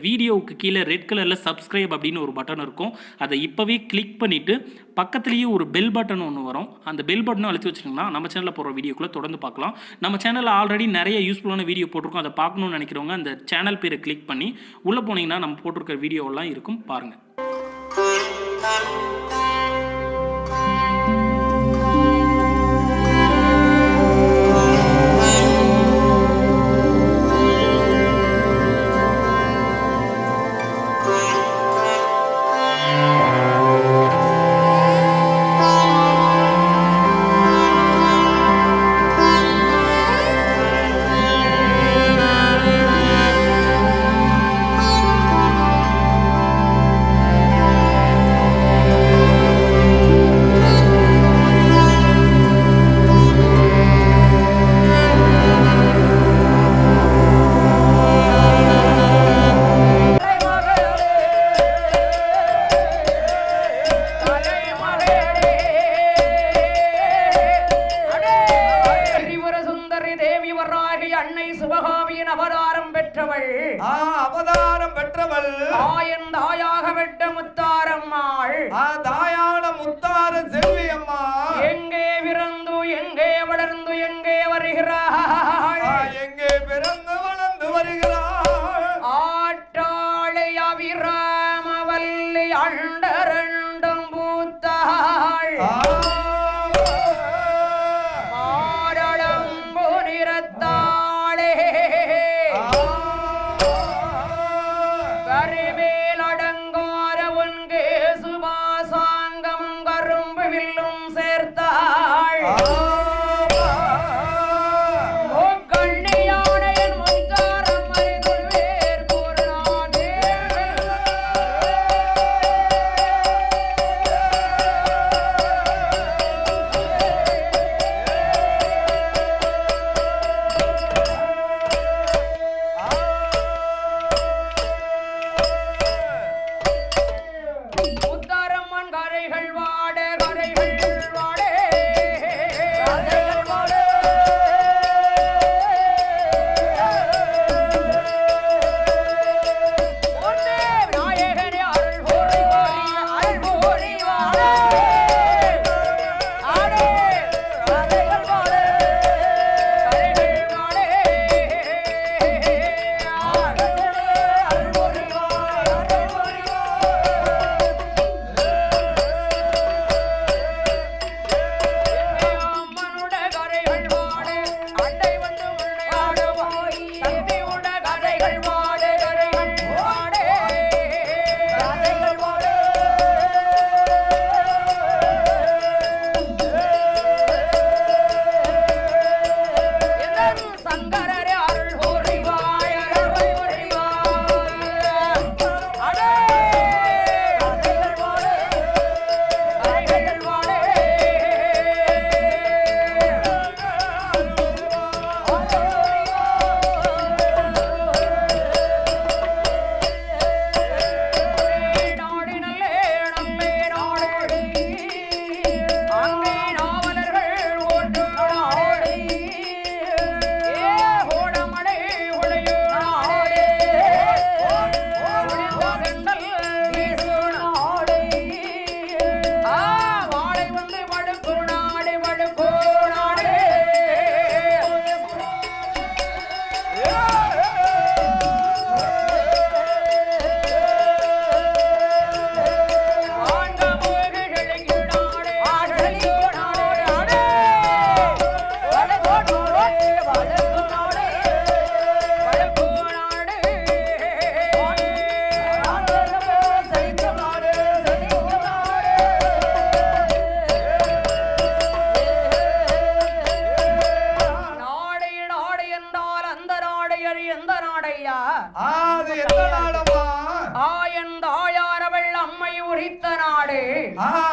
வீடியோவுக்கு கீழே ரெட் கலரில் சப்ஸ்கிரைப் அப்படின்னு ஒரு பட்டன் இருக்கும். அதை இப்போவே கிளிக் பண்ணிவிட்டு பக்கத்துலேயே ஒரு பெல் பட்டன் ஒன்று வரும். அந்த பெல் பட்டனும் அழுத்தி வச்சிங்கன்னா நம்ம சேனலில் போகிற வீடியோக்குள்ளே தொடர்ந்து பார்க்கலாம். நம்ம சேனலில் ஆல்ரெடி நிறைய யூஸ்ஃபுல்லான வீடியோ போட்டிருக்கோம். அதை பார்க்கணுன்னு நினைக்கிறவங்க அந்த சேனல் பேரை கிளிக் பண்ணி உள்ளே போனீங்கன்னா நம்ம போட்டிருக்கிற வீடியோவெல்லாம் இருக்கும், பாருங்கள். அவதாரம் பெற்றவள் தாயன் தாயாக வெட்ட முத்தாரம்மாள் தாயான முத்தார செல்வி அம்மா எங்கே பிறந்து எங்கே வளர்ந்து எங்கே வருகிறாள் எங்கே பிறந்து வளர்ந்து வருகிறாள் ஆட்டாளை அபிராமவல்லி அண்டரண்டும் பூத்தாள் மாரளம்பு நிறத்தாளே கருவேலடங்கார ஒன்கே சுபாசாங்கமும் கரும்பு வில்லும் சேர்த்தாள்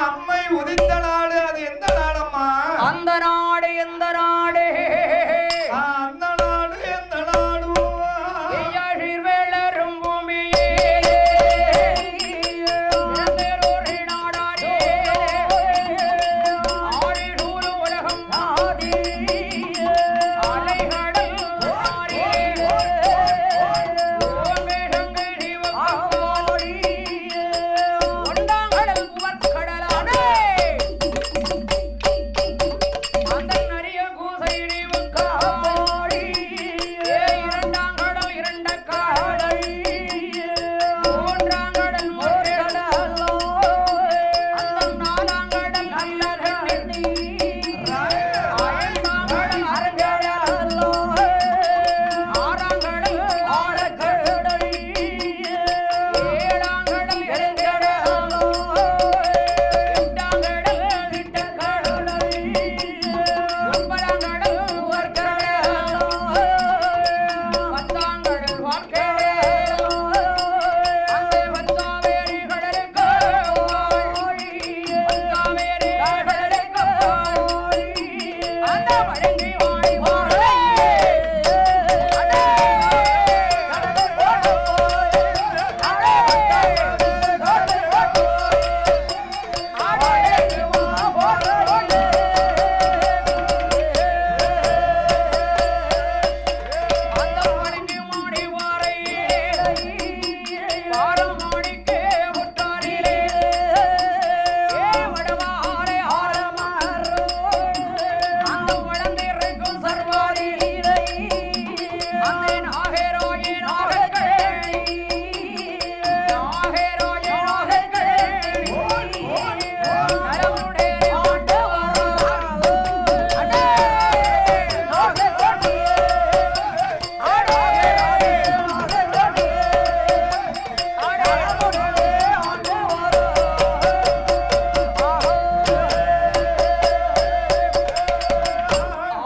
அம்மை உதித்த நாடு அது எந்த நாடம்மா அந்த நாடு எந்த நாடு அந்த நாடு எந்த நாடு எழில் வேளரும் பூமியே சிறந்தேரூர் நாடாடே ஆழிடூரு உலகம் ஆதி அலைகடல் ஆரே ஓமேகங்கை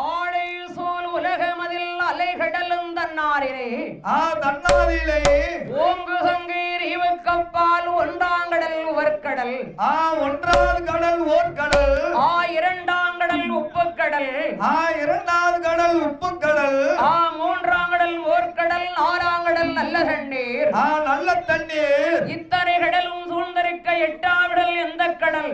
ஆடை சோல் உலகமதில் அலைகடலும் தன்னாரிலே தன்னாரிலே ஓங்கு சங்கீர் இவக்கப்பால் ஒன்றாங்கடல் உவர்கடல் ஒன்றாவது கடல் ஓர்கடல் இரண்டாங்கடல் உப்புக்கடல் இரண்டாவது கடல் உப்புக்கடல் மூன்றாங்கடல் ஓர்கடல் நாலாங்கடல் நல்ல தண்ணீர் நல்ல தண்ணீர் இத்தனை கடலும் சூழ்ந்திருக்க எட்டாவிடல் எந்த கடல்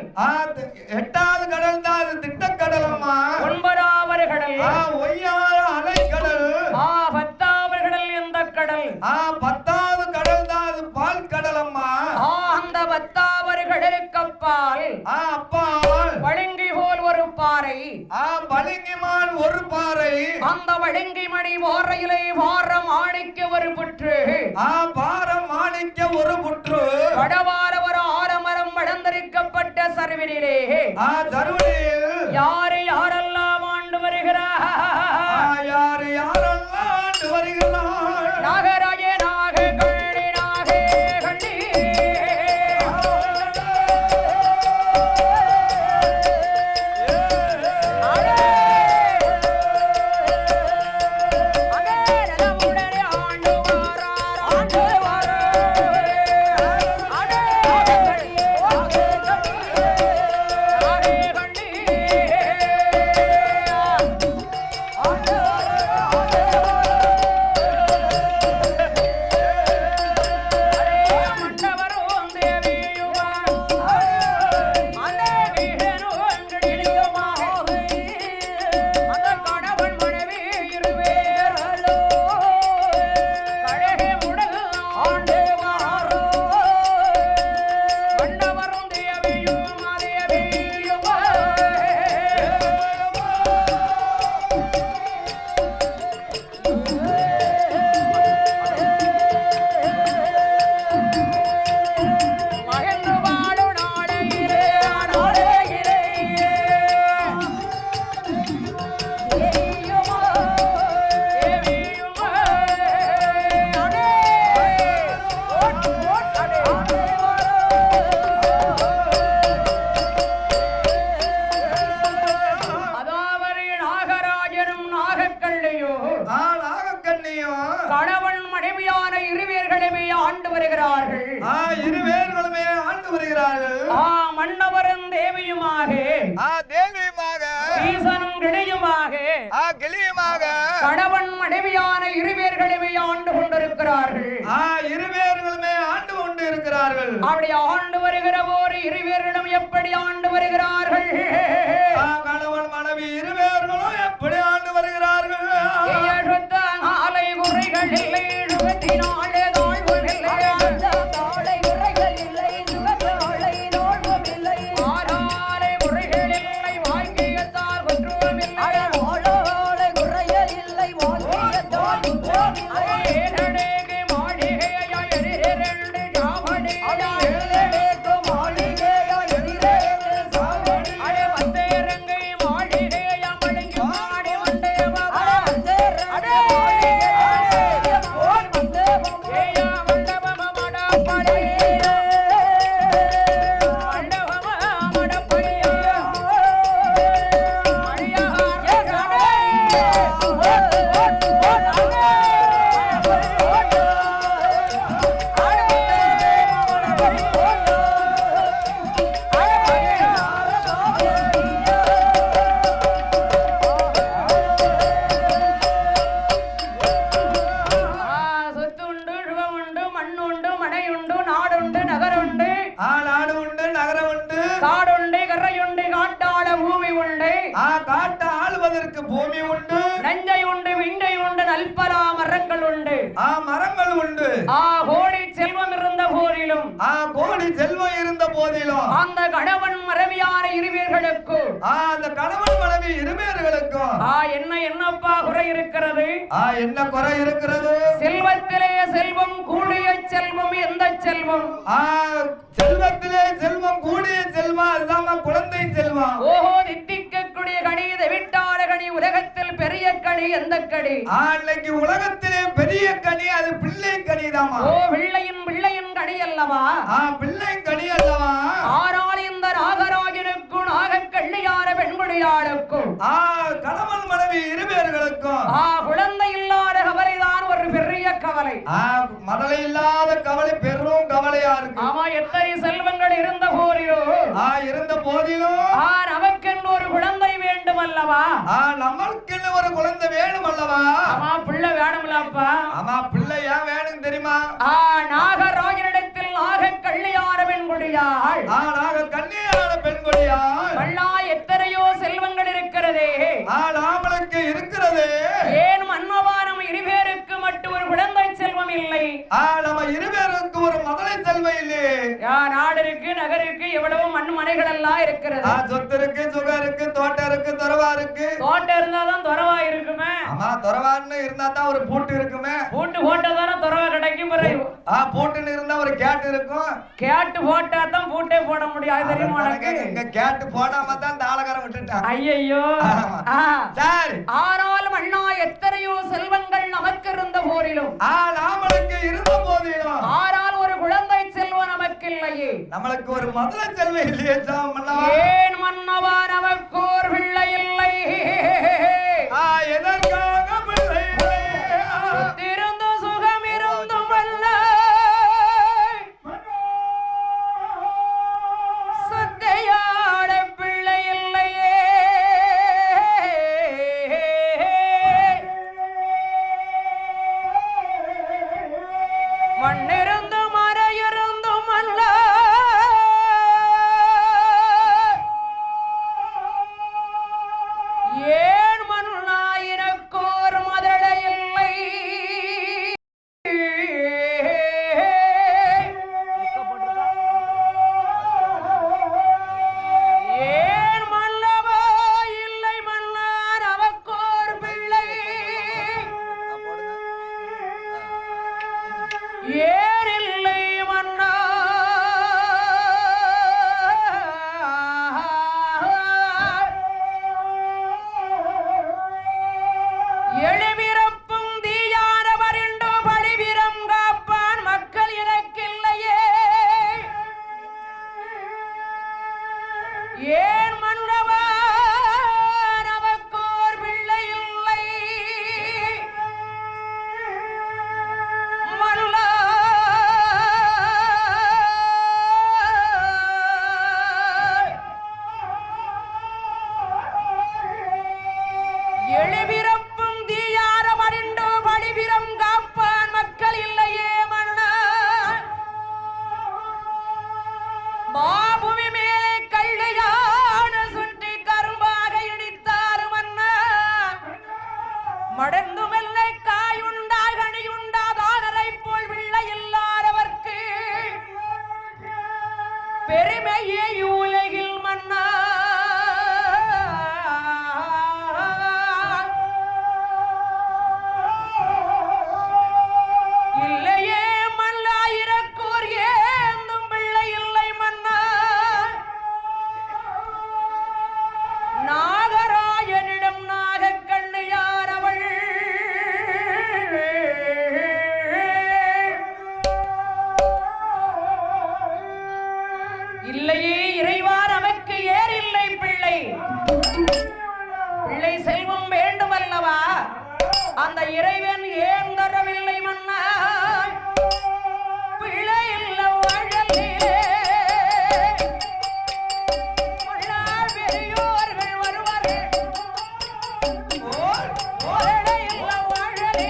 எட்டாவது கடல் தான் அது திட்டக்கடல் அம்மா ஒன்பதாவது கடல் ஒய்யார அலைக்கடல் பத்தாவது கடல் எந்த கடல் பத்தாவது கடல் தான் அது பால் கடல் அம்மா அந்த பத்தாவது கடலுக்கு அப்பால் அப்பால் வழுங்கி போல் ஒரு பாறை பளிங்கிமான் ஒரு பாறை அந்த வழுங்கி மணி வாரையிலே வார மாணிக்க ஒரு புற்று பாரம் மாணிக்க ஒரு புற்று வடவார ஒரு ஆலமரம் வளர்ந்திருக்கப்பட்ட சருவினிலே சருவனில் யாரு யாரெல்லாம் ஆண்டு வருகிறார் யாரு யாரெல்லாம் ஆண்டு வருகிறார் நாகராஜ நாக கண்ணி நாகே கண்ணி கணவன் மனைவியான இருவேர்களுமே ஆண்டு வருகிறார்கள் இருவேர்களுமே ஆண்டு வருகிறார்கள் மன்னவரும் தேவியுமாக தேவியுமாக ஈசனும் கிளியுமாக கிளியுமாக கணவன் மனைவியான இருவேர்களுமே ஆண்டு கொண்டிருக்கிறார்கள் இருவேர்களுமே ஆண்டு கொண்டு இருக்கிறார்கள் அப்படி ஆண்டு வருகிற போது இருவேர்களும் எப்படி ஆண்டு வருகிறார்கள் கணவன் மனைவி இருவேர்களும் எப்படி ஆண்டு வருகிறார்கள் ஆலை குறைகள் இல்லை 24 நாள்கள் இல்லை ஆலை குறைகள் இல்லை ஆலை குறைகள் இல்லை வாக்கியத்தால் குற்றம் இல்லை ஆலை குறைகள் இல்லை வாக்கியத்தால் குற்றம் இல்லை ஏழடேக்கு மாளிகையா எதிரெண்டு சாவடி ஏழடேக்கு மாளிகையா எதிரெண்டு சாவடி அடே வந்தேரங்கை மாளிகையா மடங்கி மாடி வந்தேவா அடே பூமி உண்டு நஞ்சை உண்டு விண்டை உண்டு நல்பலா மரங்கள் உண்டு மரங்கள் உண்டு கோடி செல்வம் இருந்த போதிலும் கோடி செல்வம் இருந்த போதிலும் அந்த கணவன் மனைவியான இருவர்களுக்கு அந்த கணவன் மனைவி இருவர்களுக்கும் என்னப்பா குறை இருக்கிறது என்ன குறை இருக்கிறது செல்வத்திலே செல்வம் கூடிய செல்வம் எந்த செல்வம் செல்வத்திலே செல்வம் கூடிய செல்வம் அதுதான் குழந்தை செல்வம் ஓஹோ தித்திக்கக்கூடிய கனி விட்டாட கனி உலகத்தில் பெரிய கனி எந்த கனி இன்னைக்கு உலகத்திலே பெரிய கனி அது பிள்ளை கனிதாமா ஓ பிள்ளையின் கனி அல்ல அல்லவா பிள்ளை கனி அல்லவா ஆனால் இந்த நாகராஜனுக்கும் நாகக்கண்ணியார பெண்குடியாளுக்கும் கணவன் மனைவி இருவேர்களுக்கும் குழந்தை இல்லாத கவலைதான் ஒரு பெரிய கவலை மதலை இல்லாத கவலை பெரும் கவலையா இருக்கு ஆமா எத்தனை செல்வங்கள் இருந்த போதிலும் நமக்கென்று ஒரு குழந்தை வேண்டும் அல்லவா நம்மளுக்கென்று ஒரு குழந்தை வேணும் அல்லவா ஆமா பிள்ளை வேணும்லப்பா ஆமா பிள்ளை ஏன் வேணும் தெரியுமா நாகராஜனிடத்தில் நாக கல்யாண பெண்குடியாள் நாக கல்யாண பெண்குடியாள் பல்லா எத்தனையோ செல்வங்கள் இருக்கிறதே நாமளுக்கு இருக்கிறதே ஏன் மன்மவானம் இருவேருக்கு மட்டும் ஒரு குழந்தை செல்வம் இல்லை நம்ம இருவேருக்கு ஒரு மகளை செல்வம் இல்லையே நாடு இருக்கு நகர் இருக்கு எவ்வளவு மண் மனைகள் எல்லாம் இருக்கிறது சொத்து இருக்கு சுகம் இருக்கு தோட்டம் இருக்கு துறவா இருக்கு தோட்டம் இருந்தாதான் துறவா இருக்குமே ஆமா துறவான்னு இருந்தா தான் ஒரு பூட்டு இருக்குமே பூட்டு போட்டாதானே துறவா கிடைக்கும் பூட்டுன்னு இருந்தா ஒரு கேட்டு இருக்கும் கேட்டு போட்டா தான் பூட்டே போட முடியாது தெரியுமா இங்க கேட்டு போடாம தான் தாளகரம் விட்டுட்டான் ஐயோ சரி ஆனாலும் அண்ணா எத்தனையோ செல்வங்கள் நமக்கு இருந்த போதிலும் நாமளுக்கு இருந்த போதிலும் ஆனால் ஒரு குழந்தை செல்வம் நமக்கு இல்லையே நம்மளுக்கு ஒரு முதல செல்வம் இல்லையே ஏன் மன்னவா நமக்கு ஒரு பிள்ளை இல்லை எதற்காக பிள்ளை திருந்து சுகம் இருந்தும் அல்ல சத்தையாட பிள்ளை இல்லையே மண்ணிருந்து மறையிருந்தும் அல்ல ஏன் மண்ணாயிரக்கோர் மதடை இல்லை ஏன் மல்லவா இல்லை மன்னார் அவக்கோர் பிள்ளை ஏன் இல்லை மன்னா எழுபிறப்பும் தீயான வரிண்டு பழிவிரம் காப்பான் மக்கள் எனக்கில்லையே ஏன் மன்னவா நமக்கோர் பிள்ளை இல்லை மல்லா எழுபிறப்பும் தீயார மறிண்டு பழிவிரம் காப்பான் மக்கள் இல்லையே மன்னா மாபுவி மேலே கள்ளையான சுற்றி கரும்பாக இடித்தார் மன்னா மடர்ந்து மெல்லை காயுண்டாய் கனியுண்டாதானரை போல் பிள்ளை இல்லாதவர்க்கு பெருமையே உலகில் மன்னா இல்லையே மல்லாயிரக்கோர் ஏந்தும் பிள்ளை இல்லை மன்னா நாகராஜனிடம் நாகக்கண்ணியார் அவள் இல்லையே இறைவா நமக்கு ஏர் இல்லை பிள்ளை பிள்ளை செல்வம் வேண்டும் அல்லவா அந்த இறைவன் ஏன் தரவில்லை மன்னா பிள்ளை இல்ல வாழலே பெரியோர்கள் வருவார்கள் இல்ல வாழலே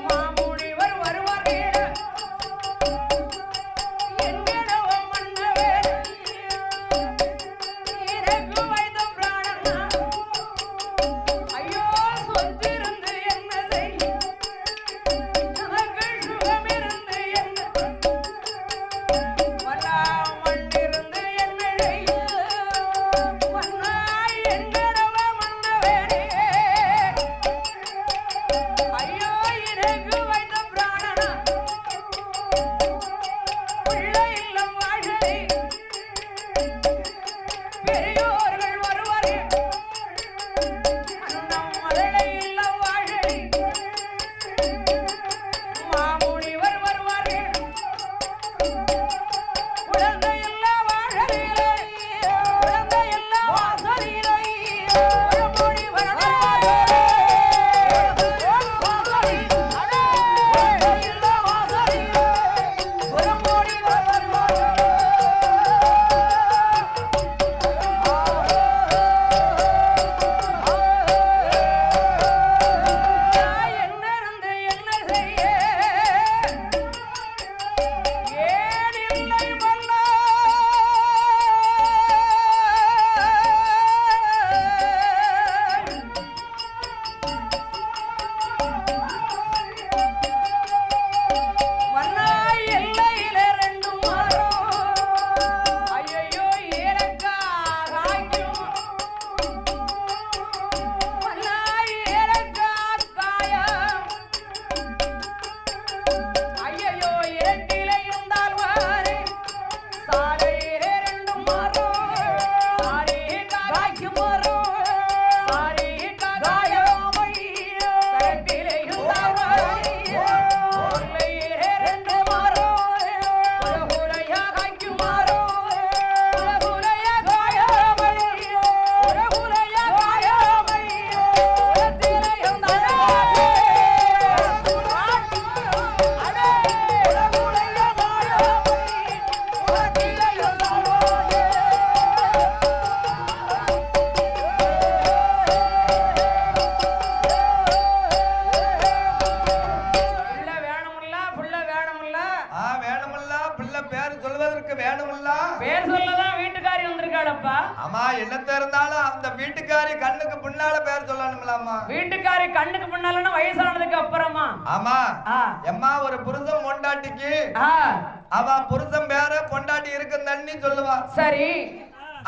மாமுனிவர் வருவார்கள் என்கிறவ மன்னவே எனக்கு வைத்த பிராணனா ஐயோ சொத்திருந்த வேணுமில்ல பிள்ளை பேர் சொல்வதற்கு வேணுமில்ல பேர் சொல்லதான் வீட்டுக்காரி வந்திருக்காளப்பா. ஆமா என்னத்த இருந்தாலும் அந்த வீட்டுக்காரி கண்ணுக்கு பின்னால பேர் சொல்லணும்லாமா. வீட்டுக்காரி கண்ணுக்கு பின்னாலன்னா வயசானதுக்கு அப்புறமா. ஆமா எம்மா ஒரு புருஷன் பொண்டாட்டிக்கு அவ புருஷன் பேர பொண்டாட்டி இருக்குன்னு சொல்லுவா. சரி.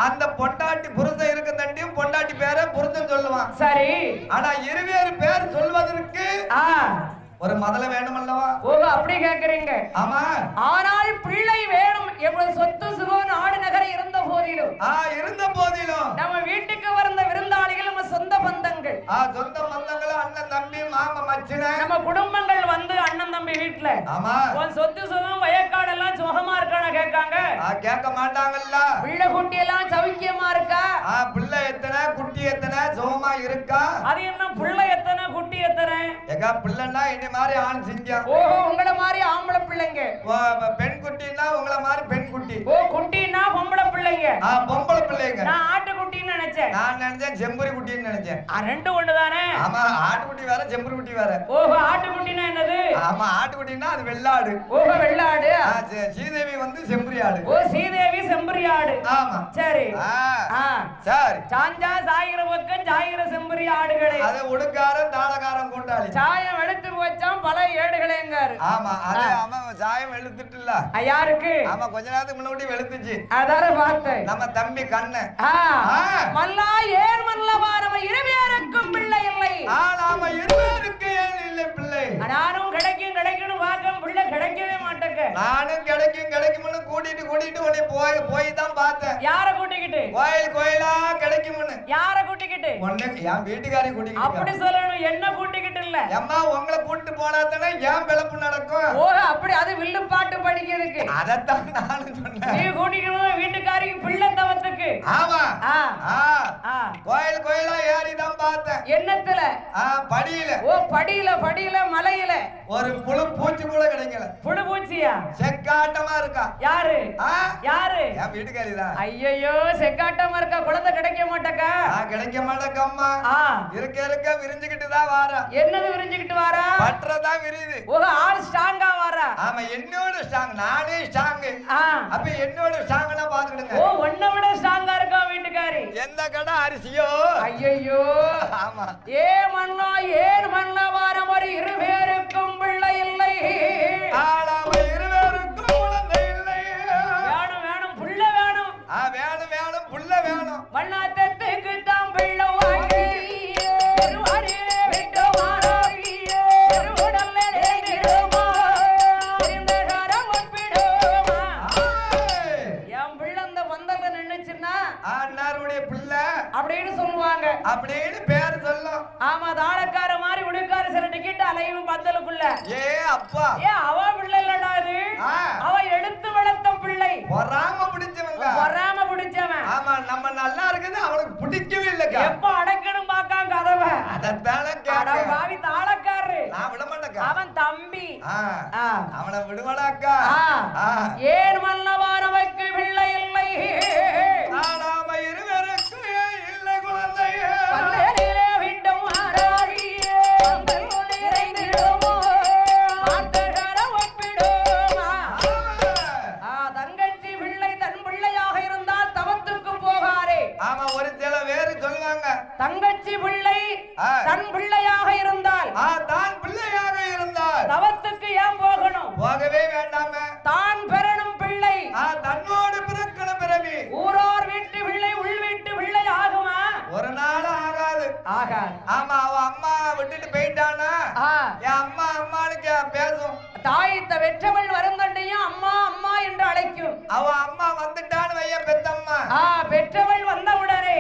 அந்த பொண்டாட்டி புருஷன் இருக்குன்னு பொண்டாட்டி பேர புருஷன் சொல்லுவான். சரி. ஆனா இருவேறு பேர் சொல்வதற்கு ஒரு முதல்ல வேணும் அல்லவா? ஓ அப்படி கேக்குறீங்க. ஆமா. ஆனால் பிள்ளை வேணும். எவ்வளவு சொத்து சுகம் நாடு நகர இருந்த போதிலும் நம்ம வீட்டுக்கு வந்த விருந்தாளிகள் நம்ம சொந்த பந்தங்கள். சொந்த பந்தங்கள் அண்ணன் தம்பி மாமா மச்சின நம்ம குடும்பங்கள் வந்து அண்ணன் தம்பி வீட்டுல. ஆமா. உன் சொத்து சுகம் வயக்காடு எல்லாம் சுகமா இருக்கான்னு கேட்காங்க. கேட்க மாட்டாங்கல்ல. பிள்ளை குட்டி எல்லாம் சௌக்கியமா இருக்கா? பிள்ளை எத்தனை குட்டி எத்தனை சுகமா இருக்கா? அது என்ன பிள்ளை எத்தனை குட்டி எத்தனை? ஏகா பிள்ளைன்னா இந்த மாதிரி ஆண் சிங்கம். ஓஹோ உங்கள மாதிரி ஆம்பளை பிள்ளைங்க. பெண் குட்டினா உங்கள மாதிரி பெண் குட்டி. ஓ குட்டினா பொம்பளை பிள்ளைங்க. பொம்பளை பிள்ளைங்க. நான் ஆட்டு குட்டின்னு நினைச்சேன். நான் நினைச்சேன் செம்பரி குட்டின்னு நினைச்சேன். ரெண்டு ஒண்ணு தானே? ஆமா ஆட்டு குட்டி வேற செம்பரி குட்டி வேற. ஓஹோ ஆட்டு குட்டினா என்னது? ஆமா ஆட்டு குட்டினா அது வெள்ளாடு. ஓஹோ வெள்ளாடு. ஸ்ரீதேவி வந்து செம்பரி ஆடு. ஓ ஸ்ரீதேவி செம்பரி ஆடு. ஆமா. சரி. சரி. சாஞ்சா சாயிர பக்கம் சாயிர செம்பரி ஆடுகளே. அது உடுக்காரன் தாளகாரன் கூட்டாளி. சாயம் எடுத்து போச்சாம் பல ஏடுகளேங்காரு. ஆமா அது அவன் சாயம் வெளுத்துட்டுல. யாருக்கு? ஆமா கொஞ்ச நேரத்துக்கு முன்னாடி வெளுத்துச்சு. அதார பார்த்தேன். நம்ம தம்பி கண்ணு. மல்லா ஏன் மல்லவா நம்ம இருவேருக்கும் பிள்ளை இல்லை. நாம இருவேருக்கு ஏன் இல்லை பிள்ளை. நானும் கிடைக்கும் கிடைக்கும்னு வாக்கம் பிள்ளை கிடைக்கவே மாட்டேங்க. நானும் கிடைக்கும்னு கூட்டிட்டு உன்னை போய் தான் பார்த்தேன். யார கூட்டிக்கிட்டு? கோயிலா கிடைக்கும்னு. யார கூட்டிக்கிட்டு? உன்னை என் வீட்டுக்காரி கூட்டிக்கிட்டு. அப்படி சொல்லணும். என்ன கூட்டிக்கிட்டு இல்ல. அம்மா உங்களை கூட்டிட்டு போனா தானே ஏன் பிளப்பு நடக்கும். ஓ அப்படி அது வில்லு பாட்டு படிக்கிறதுக்கு. அதத்தான் நானும் சொன்னேன். நீ கூட்டிக்கணும் வீட்டுக்காரிக்கு பிள்ளை தவத்துக்கு. ஆமா. கோயிலா ஏறி தான் பார்த்தேன். என்னத்துல? படியில. ஓ படியில மலையில ஒரு புழு பூச்சி கூட கிடைக்கல. புழு பூச்சியா? செக்காட்டமா இருக்கா. யாரு? என் வீட்டுக்காரி தான். ஐயோ செக்காட்டமா இருக்கா. குழந்தை கிடைக்க மாட்டக்கா. கிடைக்க மாட்டக்கம்மா. இருக்க விரிஞ்சுக்கிட்டு தான் வாரா. என்னது விரிஞ்சுக்கிட்டு வாரா? பற்றதான் விரியுது. ஓ ஆள் ஸ்ட்ராங்கா வாரா. ஆமா என்னோட ஸ்ட்ராங். நானே ஸ்ட்ராங். அப்ப என்னோட ஸ்ட்ராங் எல்லாம் பாத்துக்கிடுங்க. ஓ உன்னை விட ஸ்ட்ராங்கா இருக்கா வீட்டுக்காரி. எந்த கடை அரிசியோ. ஐயோ. ஆமா. ஏன் மண்ணா வாரம் ஒரு இருவேருக்கும் பிள்ளை இல்லை. இருவேருக்கும் குழந்தை இல்லை. வேணும் புள்ள வேணும். வேணும் புள்ள வேணும். மண்ணாத்தத்துக்கு தான் பிள்ளை வாங்கி அப்படின்னு சொல்லுவாங்க. அப்படின்னு பேர் சொல்லும். ஆமா தாளக்கார மாதிரி உடுக்கார சில டிக்கெட் அலையும் பந்தலுக்குள்ள. அப்பா அவ பிள்ளை இல்லடா அது. அவ எடுத்து வளர்த்த பிள்ளை. பொறாம பிடிச்சவன். ஆமா நம்ம நல்லா இருக்குது அவனுக்கு பிடிக்கவே இல்லக்கா. எப்ப அடக்கணும் பாக்காங்க கதவை. அதத்தான பாவி தாளக்காரு. நான் விட மாட்டேன். அவன் தம்பி. அவனை விடுவாடாக்கா. ஏன் மல்லவானவைக்கு பிள்ளை இல்லை. நாம இருவருக்கு இல்லை குழந்தையே. பந்தலிலே விட்டும் ஆராகியே நிறைந்திடுமோ மாத்தகர ஒப்பிடுமா. தங்கச்சி பிள்ளை தன் பிள்ளையாக இருந்தால் தவத்துக்கு போகாரே. ஆமா ஒரு சில வேறு சொல்லுவாங்க. தங்கச்சி பிள்ளை தன் பிள்ளையாக இருந்தால் தவத்துக்கு ஏன் போகணும்? போகவே வேண்டாமே. தான் பெறணும் பிள்ளை. தன்னோடு பிறக்கணும் பிறவி. ஊரோர் வீட்டு பிள்ளை உள் வீட்டு பிள்ளை ஆகுமா? ஒரு நாள் ஆகாது. ஆமா அவ அம்மா விட்டுட்டு போயிட்டானா என் அம்மானுக்கு பேசும். தாயத்த வெற்றவள் வருங்கண்டையும் அம்மா அம்மா என்று அழைக்கும். அவ அம்மா வந்துட்டான்னு வைய பெத்தம்மா. பெற்றவள் வந்தவுடனே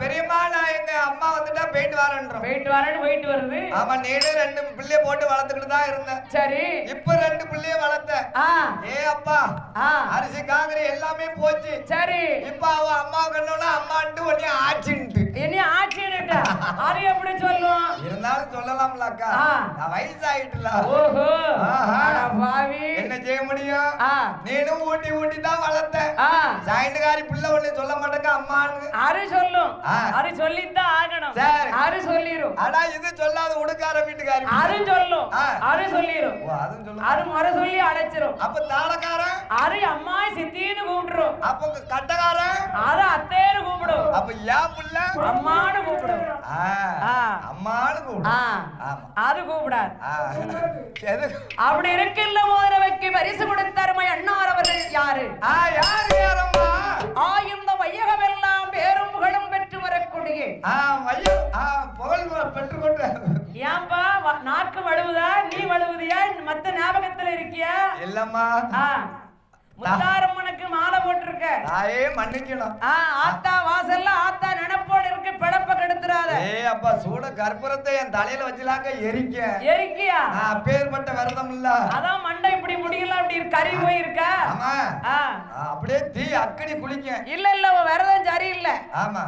பெரியம்மா நான் எங்க அம்மா வந்துட்டா போயிட்டு வரேன்னு போயிட்டு வருது. ஆமா நீனும் 2 பிள்ளைய போட்டு வளர்த்துக்கிட்டு தான் இருந்தேன். சரி இப்ப 2 பிள்ளைய வளர்த்தேன். அப்பா அரிசி காங்கிரி எல்லாமே போச்சு. சரி இப்ப அவ அம்மா கண்ணோட அம்மான்ட்டு ஒன்னே ஆச்சுன்ட்டு. என்ன ஆச்சுன்னுட்டா? அது எப்படி சொல்லும்? இருந்தாலும் சொல்லலாம்ல அக்கா. நான் வயசாயிட்டுல. ஓஹோ பாவி என்ன செய்ய முடியும்? நீனும் ஊட்டி ஊட்டி தான் வளர்த்த ஜாயிண்ட்காரி பிள்ளை ஒண்ணு சொல்ல மாட்டேங்க அம்மான்னு அரு சொல்லும் அரு சொல்லித்தான் ஆகணும் சரி அரு சொல்லிரும் ஆனா இது சொல்லாத உடுக்கார வீட்டுக்காரி அரு சொல்லும் அரு சொல்லிரும் அதுவும் சொல்லும் அரு முறை சொல்லி அழைச்சிரும் அப்ப தாளக்காரன் அரு அம்மா சித்தின்னு கூப்பிடுறோம் அப்ப கட்டக்காரன் அரு அத்தேன்னு கூப்பிடும் அப்ப ஏன் புள்ள அம்மான்னு கூப்பிடும் அம்மான்னு கூப்பிடும் அது கூப்பிடாது அப்படி எது இருக்கின்ற மோதிரவைக்கு பரிசு கொடுத்த அருமை அண்ணார் அவர்கள் யாரு யாரு யாரம்மா இந்த வையகம் எல்லாம் பேரும் புகழும் பெற்று வரக்கூடிய புகழ் பெற்றுக்கொண்டு ஏன்பா நாக்கு வழுவுதா நீ வழுவுதியா மத்த ஞாபகத்துல இருக்கியா இல்லம்மா முத்தாரம்மனுக்கு மாலை போட்டிருக்க தாயே மன்னிக்கணும் ஆத்தா வாசல்ல ஆத்தா நினைப்போடு இருக்கு பிழப்ப கெடுத்துறாத அப்பா சூட கற்பூரத்தை என் தலையில வச்சுலாக்க எரிக்கியா அப்பேற்பட்ட விரதம் இல்ல அதான் மண்டை இப்படி முடியல அப்படி கறி போயிருக்க ஆமா அப்படியே தீ அக்கடி குளிக்க இல்ல உன் விரதம் சரியில்லை ஆமா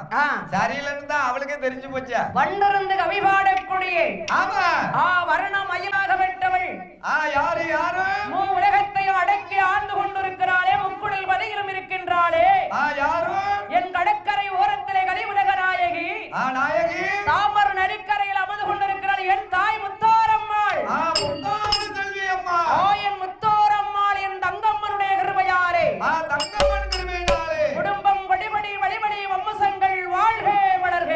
சரியில்லைன்னு தான் அவளுக்கே தெரிஞ்சு போச்சு வண்டிருந்து கவி பாடக்கூடிய ஆமா வர்ணம் மயிலாக வெட்டவள் யாரு யாரு உலகத்தையும் அடக்கி ஆண்டு கொண்டிருக்கிறாளே முக்குடல் வதையிலும் இருக்கின்றாளே யாரு என் கடற்கரை ஓரத்திலே கலிவுலக நாயகி நாயகி தாமர் நதிக்கரையில் அமர்ந்து கொண்டிருக்கிறாள் என் தாய் முத்தாரம்மாள் செல்வி அம்மா என் முத்தாரம்மாள் என் தங்கம்மனுடைய கிருபையாரே தங்கம்மன் கிருபையாலே குடும்பம் வழிபடி வழிபடி வம்சங்கள் வாழ்க வளர்க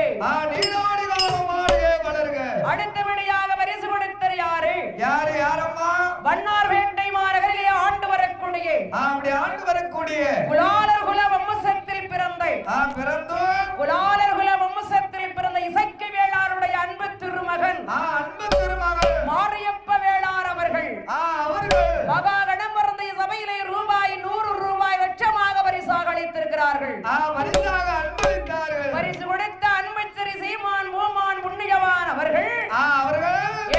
நீலோடி காலம் வாழ்க வளர்க அடுத்தபடியாக பரிசு கொடுத்தர் யாரு யாரு யாரம்மா வண்ணார் வேட்டை மாநகரிலே ஆண்டு வரக்கூடிய அப்படி ஆண்டு வரக்கூடிய குலாலர் குல வம்சத்தில் பிறந்த குலாலர் குல வம்சத்தில் பிறந்த இசைக்கு வேளாருடைய அன்பு திருமகன் மாரியப்ப வேளார் அவர்கள் மகாகணம் பிறந்த சபையிலே ரூபாய் 100 லட்சமாக பரிசாக அளித்திருக்கிறார்கள் பரிசு கொடுத்த அன்பச்சரி சீமான் மூமான் புண்ணியவான் அவர்கள்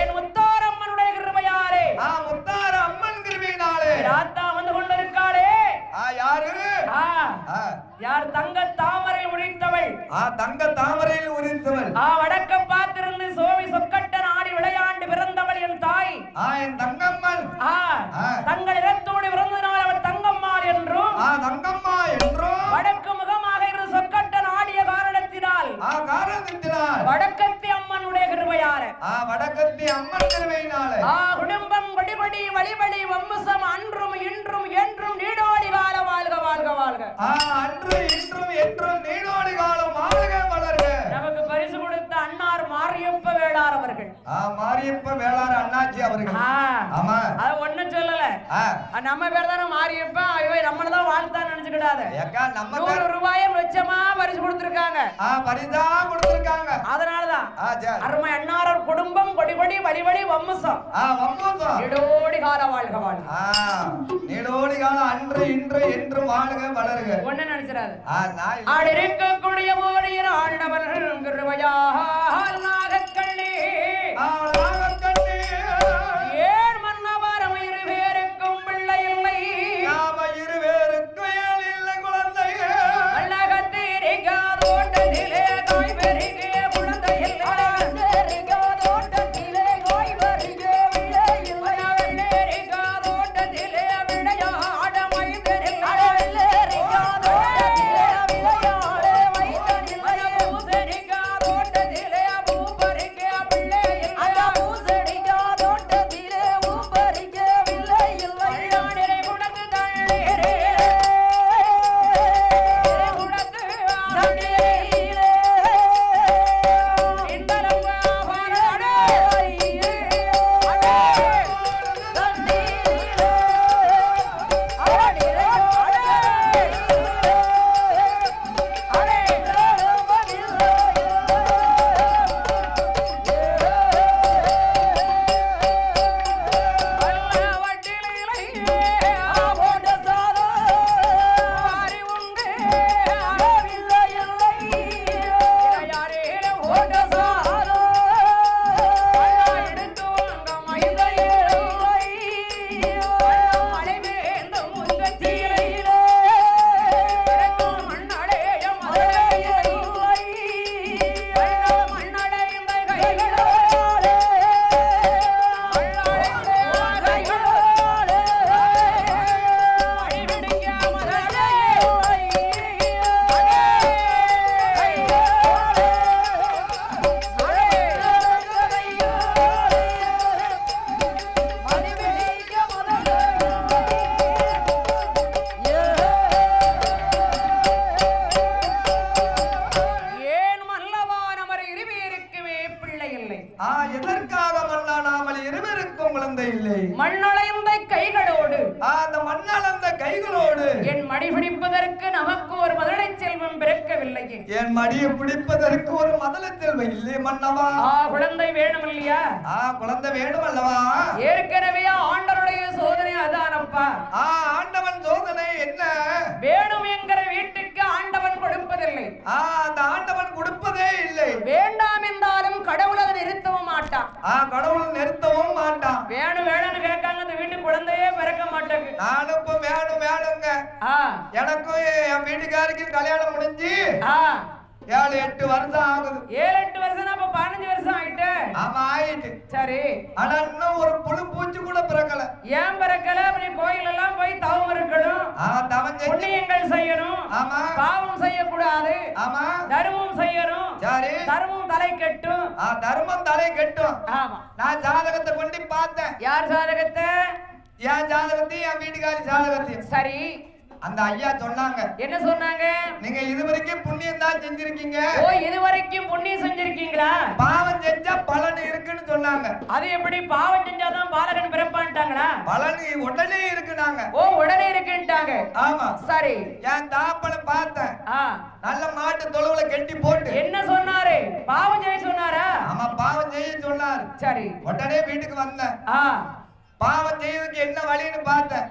என் முத்தாரம்மனுடைய கிருபையாரே முத்தார அம்மன் கிருபையினாலே ராத்தா வந்து கொண்டிருக்காளே யாரு யார் தங்க தாமரையில் உரித்தவள் தங்க தாமரையில் உரித்தவள் வடக்க பார்த்திருந்து சோவி சொக்கட்டன் ஆடி விளையாண்டு பிறந்தவள் என் தாய் என் தங்கம்மாள் தங்கள் இடத்தோடு பிறந்தனால் அவள் தங்கம்மாள் என்றும் தங்கம்மா என்றும் வடக்கு முகமாக இரு சொக்கட்டன் ஆடிய காரணத்தினால் வடக்கத்தி அம்மனுடைய கிருபையார வடக்கத்தி அம்மன் கிருபையினாலே குடும்பம் கொடிபடி வழிபடி வம்சம் அன்றும் இன்றும் என்றும் நீடோடி கால வாழ்க வாழ்க வாழ்க அன்று இன்றும் என்றும் நீடோடி காலம் வாழ்க வளர்க நமக்கு பரிசு கொடுத்த அன்னார் மாரியப்ப வேளார் அவர்கள் மாரியப்ப வேளார் அண்ணாச்சி அவர்கள் ஆமா அத ஒண்ணும் சொல்லல நம்ம பேர் தானே மாரியப்ப ஐயோ நம்மளதான் வாழ்த்தான் நினைச்சுக்கிடாத நம்ம 100 ரூபாயை லட்சமா பரிசு கொடுத்திருக்காங்க பரிசா கொடுத்திருக்காங்க அதனாலதான் அருமை அன்னாரர் குடும்பம் கொடிபடி வழிபடி வம்சம் நீடோடி கால வாழ்க வாழ்க நீடோடி காலம் அன்று இன்று என்று வாழ்க வளர்க ஒண்ணு நினைச்சிடாது ஆடி இருக்கக்கூடிய மோடியின் ஆண்டவர்கள் கிருபையால் நாகக்கண்ணி ஏன் மன்னவரம் இருவேருக்கும் பிள்ளை இல்லை இருவேருக்கும் இல்லை குழந்தை தோட்டத்திலே காய் பெருகிய குழந்தை தோட்டத்திலே காய் பெருகிய தோட்டத்திலே விளையாட மை தோட்டத்திலே பூ பறிக்க பிள்ளை மண்ணளந்த கைகளோடு என் மடி பிடிப்பதற்கு நமக்கு ஒரு மதுரை செல்வம் பிறக்கவில்லையே. என் மடியை பிடிப்பதற்கு ஒரு மதலை செல்வம் இல்லையே மன்னவா. குழந்தை வேணும் இல்லையா? குழந்தை வேணும் அல்லவா? ஏற்கனவே ஆண்டவருடைய சோதனை அதானப்பா. ஆண்டவன் சோதனை என்ன? வேணும் என்கிற வீட்டுக்கு ஆண்டவன் கொடுப்பதில்லை. அந்த ஆண்டவன் கொடுப்பதே இல்லை. வேண்டாம் என்றாலும் கடவுள் அதை நிறுத்தவும் மாட்டான். கடவுள் நிறுத்தவும் மாட்டான். வேணும் வேணும்னு கேட்காங்க, அந்த வீட்டு குழந்தையே பிறக்க மாட்டாங்க. நானும் இப்ப வேணும் வேணுங்க. எனக்கும் என் வீட்டுக்காருக்கு கல்யாணம் முடிஞ்சு 7-8 வருஷம் ஆகுது. 7-8 வருஷம் அப்ப 15 வருஷம் ஆயிட்டு. ஆமா ஆயிட்டு. சரி, ஆனா இன்னும் ஒரு புழு பூச்சி கூட பிறக்கல. ஏன் பிறக்கல? அப்படி கோயில் எல்லாம் போய் தவம் இருக்கணும், தவம் புண்ணியங்கள் செய்யணும். ஆமா, பாவம் செய்யக்கூடாது. ஆமா, தர்மம் செய்யணும். சரி, தர்மம் தலை கட்டும். தர்மம் தலை கட்டும். ஆமா, நான் ஜாதகத்தை கொண்டு பார்த்தேன். யார் ஜாதகத்தை? என் ஜாதகத்தையும் என் வீட்டுக்காரி ஜாதகத்தையும். சரி, அந்த ஐயா சொன்னாங்க. என்ன சொன்னாங்க? நீங்க இதுவரைக்கும் புண்ணியம் தான் செஞ்சிருக்கீங்க. இதுவரைக்கும் புண்ணியம் செஞ்சிருக்கீங்களா? பாவம் செஞ்சா பலன் இருக்குன்னு சொன்னாங்க. அது எப்படி? பாவம் செஞ்சாதான் பாலகன் பிறப்பான்ட்டாங்களா? பலன் உடனே இருக்குனாங்க. உடனே இருக்குன்ட்டாங்க. ஆமா, சரி. என் தாப்பனை பார்த்தேன். நல்ல மாட்டு தொழுவுல கட்டி போட்டு. என்ன சொன்னாரு? பாவம் செய்ய சொன்னாரா? ஆமா, பாவம் செய்ய சொன்னாரு. சரி, உடனே வீட்டுக்கு வந்தேன். பாவம் செய்யறதுக்கு என்ன வழின்னு பார்த்தேன்.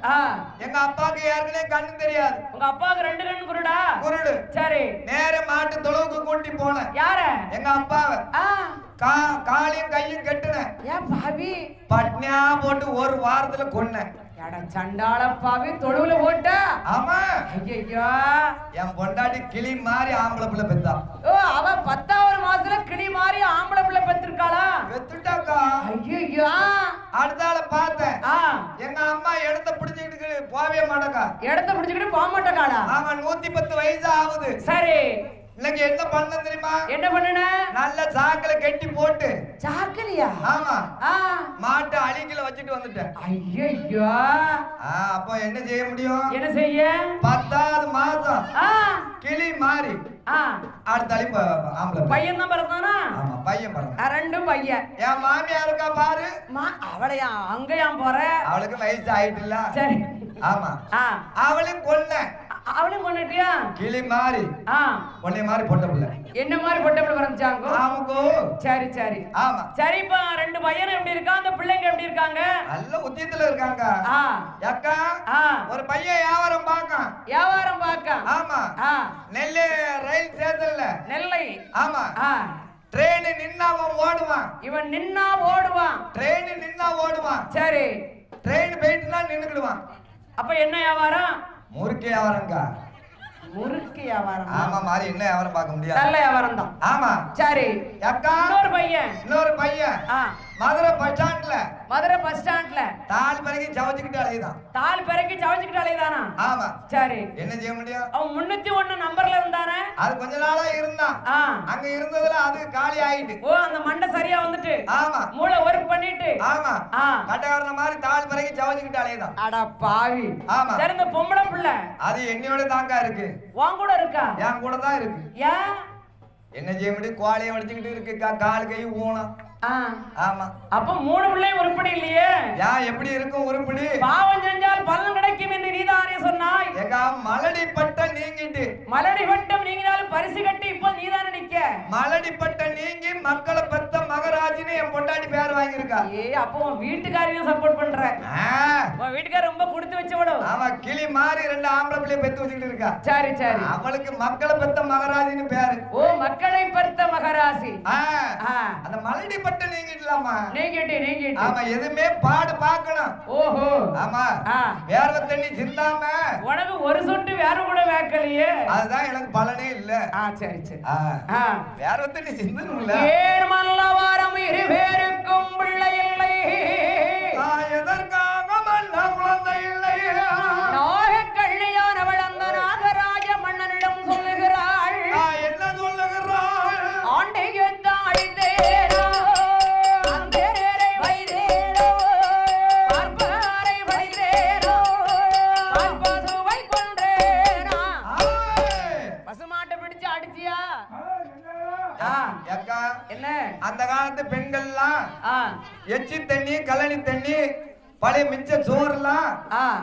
எங்க அப்பாவுக்கு யாருக்குனே கண்ணு தெரியாது. உங்க அப்பாவுக்கு 2 கண்ணு குருடா? குருடு. சரி, நேர மாட்டு தொழுவுக்கு கூட்டி போனேன். யார? எங்க அப்பாவை. காலையும் கையும் கட்டுனேன். ஏன் பாவி? பட்னியா போட்டு ஒரு வாரத்துல கொன்னேன். சண்டாள பாவி தொழுவுல போட்டா? ஆமா. ஐயோ, என் பொண்டாட்டி கிளி மாதிரி ஆம்பளை பிள்ளை பெத்தா. அவ 10வது மாசத்துல கிளி மாதிரி ஆம்பளை பிள்ளை பெத்திருக்காளா? பெத்துட்டாக்கா. ஐயோ, அடுத்தால பார்த்தேன். எங்க அம்மா இடத்த பிடிச்சுக்கிட்டு போவே மாட்டக்கா. இடத்த பிடிச்சுக்கிட்டு போக மாட்டேக்காளா? ஆமா, 110 வயசு ஆகுது. சரி, இன்னைக்கு என்ன பண்ண தெரியுமா? என்ன பண்ணன? நல்ல சாக்கல கட்டி போட்டு. சாக்கலையா? ஆமா, மாட்டை அழிக்கல வச்சிட்டு வந்துட்டேன். ஐயோ, அப்போ என்ன செய்ய முடியும்? என்ன செய்ய? 10வது மாசம் கிளி மாறி அடுத்தாளி ஆம்பளை பையன் தான் பிறந்தானா? ஆமா, பையன் பிறந்தான். 2 பையன். என் மாமியா இருக்கா பாரு. அவளையா அங்கேயாம் போற? அவளுக்கு வயசு ஆயிட்டுல. சரி, ஆமா, அவளையும் கொன்ன. அவளையும் கொன்னுட்டியா? கிளி மாறி பொண்ணை மாதிரி பொட்ட பிள்ளை. என்ன மாதிரி பொட்ட பிள்ளை பிறந்தாங்க? ஆமாக்கோ. சரி சரி, ஆமா. சரிப்பா, 2 பையனும் எப்படி இருக்கா? அந்த பிள்ளைங்க எப்படி இருக்காங்க? நல்ல உத்தியத்துல இருக்காங்க. அக்கா, ஒரு பையன் வியாபாரம் பார்க்க. ஆமா, நெல்லை ரயில் ஸ்டேஷன்ல. நெல்லை. ஆமா, ட்ரெயின் நின்னா அவன் ஓடுவான். இவன் நின்னா ஓடுவான். ட்ரெயின் நின்னா ஓடுவான். சரி, ட்ரெயின் போயிட்டுனா நின்னுக்கிடுவான். அப்ப என்ன வியாபாரம்? முறுக்கு வியாபாரம்க்கா. முறுக்கு வியாபாரம். ஆமா, மாதிரி என்ன வியாபாரம் பார்க்க முடியாது. நல்ல வியாபாரம் தான். ஆமா, சரி. அக்கா, இன்னொரு பையன் மதுரை பஸ் ஸ்டாண்ட்ல தால் பிறகு ஜவச்சுக்கிட்டு அலையுதானா? ஆமா, சரி. என்ன செய்ய முடியும்? அவன் 301 நம்பர்ல இருந்தானே, அது கொஞ்ச நாளா இருந்தான். அங்க இருந்ததுல அது காலி ஆயிட்டு. அந்த மண்டை சரியா வந்துட்டு. ஆமா, மூளை ஒர்க் பண்ணிட்டு. ஆமா, கட்டகாரன மாதிரி தால் பிறகு ஜவச்சுக்கிட்டு அலையுதான். அட பாவி. ஆமா, சரி. இந்த பொம்பளை பிள்ளை அது என்னையோட தாங்கா இருக்கு. உன் கூட இருக்கா? என் கூட தான் இருக்கு. ஏன்? என்ன செய்ய முடியும்? கோழியை வடிச்சுக்கிட்டு இருக்கு, கால் கை ஊனம். ஆமா, அப்ப 3 பிள்ளையும் உருப்படி இல்லையே. எப்படி இருக்கும் உருப்படி? பாவம் செஞ்சால் பலன் கிடைக்கும் என்று நீதானே சொன்னாய். மலடி பட்டம் நீங்கிட்டு. மலடி பட்டம் நீங்கினாலும் பரிசு கட்டி இப்ப நீதானே நிக்க. மலடி பட்டம் நீங்கி மக்களை பெத்த மகராஜின்னு என் பொண்டாட்டி பேர் வாங்கியிருக்கா. அப்போ உன் வீட்டுக்காரையும் சப்போர்ட் பண்ற. உன் வீட்டுக்கார ரொம்ப கொடுத்து வச்சு விடும். ஆமா, கிளி மாதிரி 2 ஆம்பளை பிள்ளைய பெத்து வச்சுக்கிட்டு இருக்கா. சரி சரி, அவளுக்கு மக்களை பெத்த மகராஜின்னு பேரு. மக்களை பெத்த மகராசி. அந்த மலடி நீங்கிடலாமா? நீங்கிட்டு. ஆமா, எதுமே பாடு பார்க்கணும். ஓஹோ, ஆமா. வேர்வை தண்ணி சிந்தாம உனக்கு ஒரு சொட்டு வேற கூட வேக்கலையே, அதுதான் எனக்கு பலனே இல்ல. சரி சரி, வேர்வை தண்ணி சிந்தணும்ல. ஏன் மல்லவாரம் இருவேருக்கும் பிள்ளை இல்லை, எதற்காக மன்ன குழந்தை இல்லை. நாக கல்யாணவள் அந்த நாகராஜ மன்னனிடம் சொல்லுகிறாள். என்ன சொல்லுகிறாள்? ஆண்டைக்கு தாழ்ந்தே அந்த காலத்து பெண்கள்லாம் எச்சி தண்ணி கழனி தண்ணி பழைய மிச்ச சோறுலாம்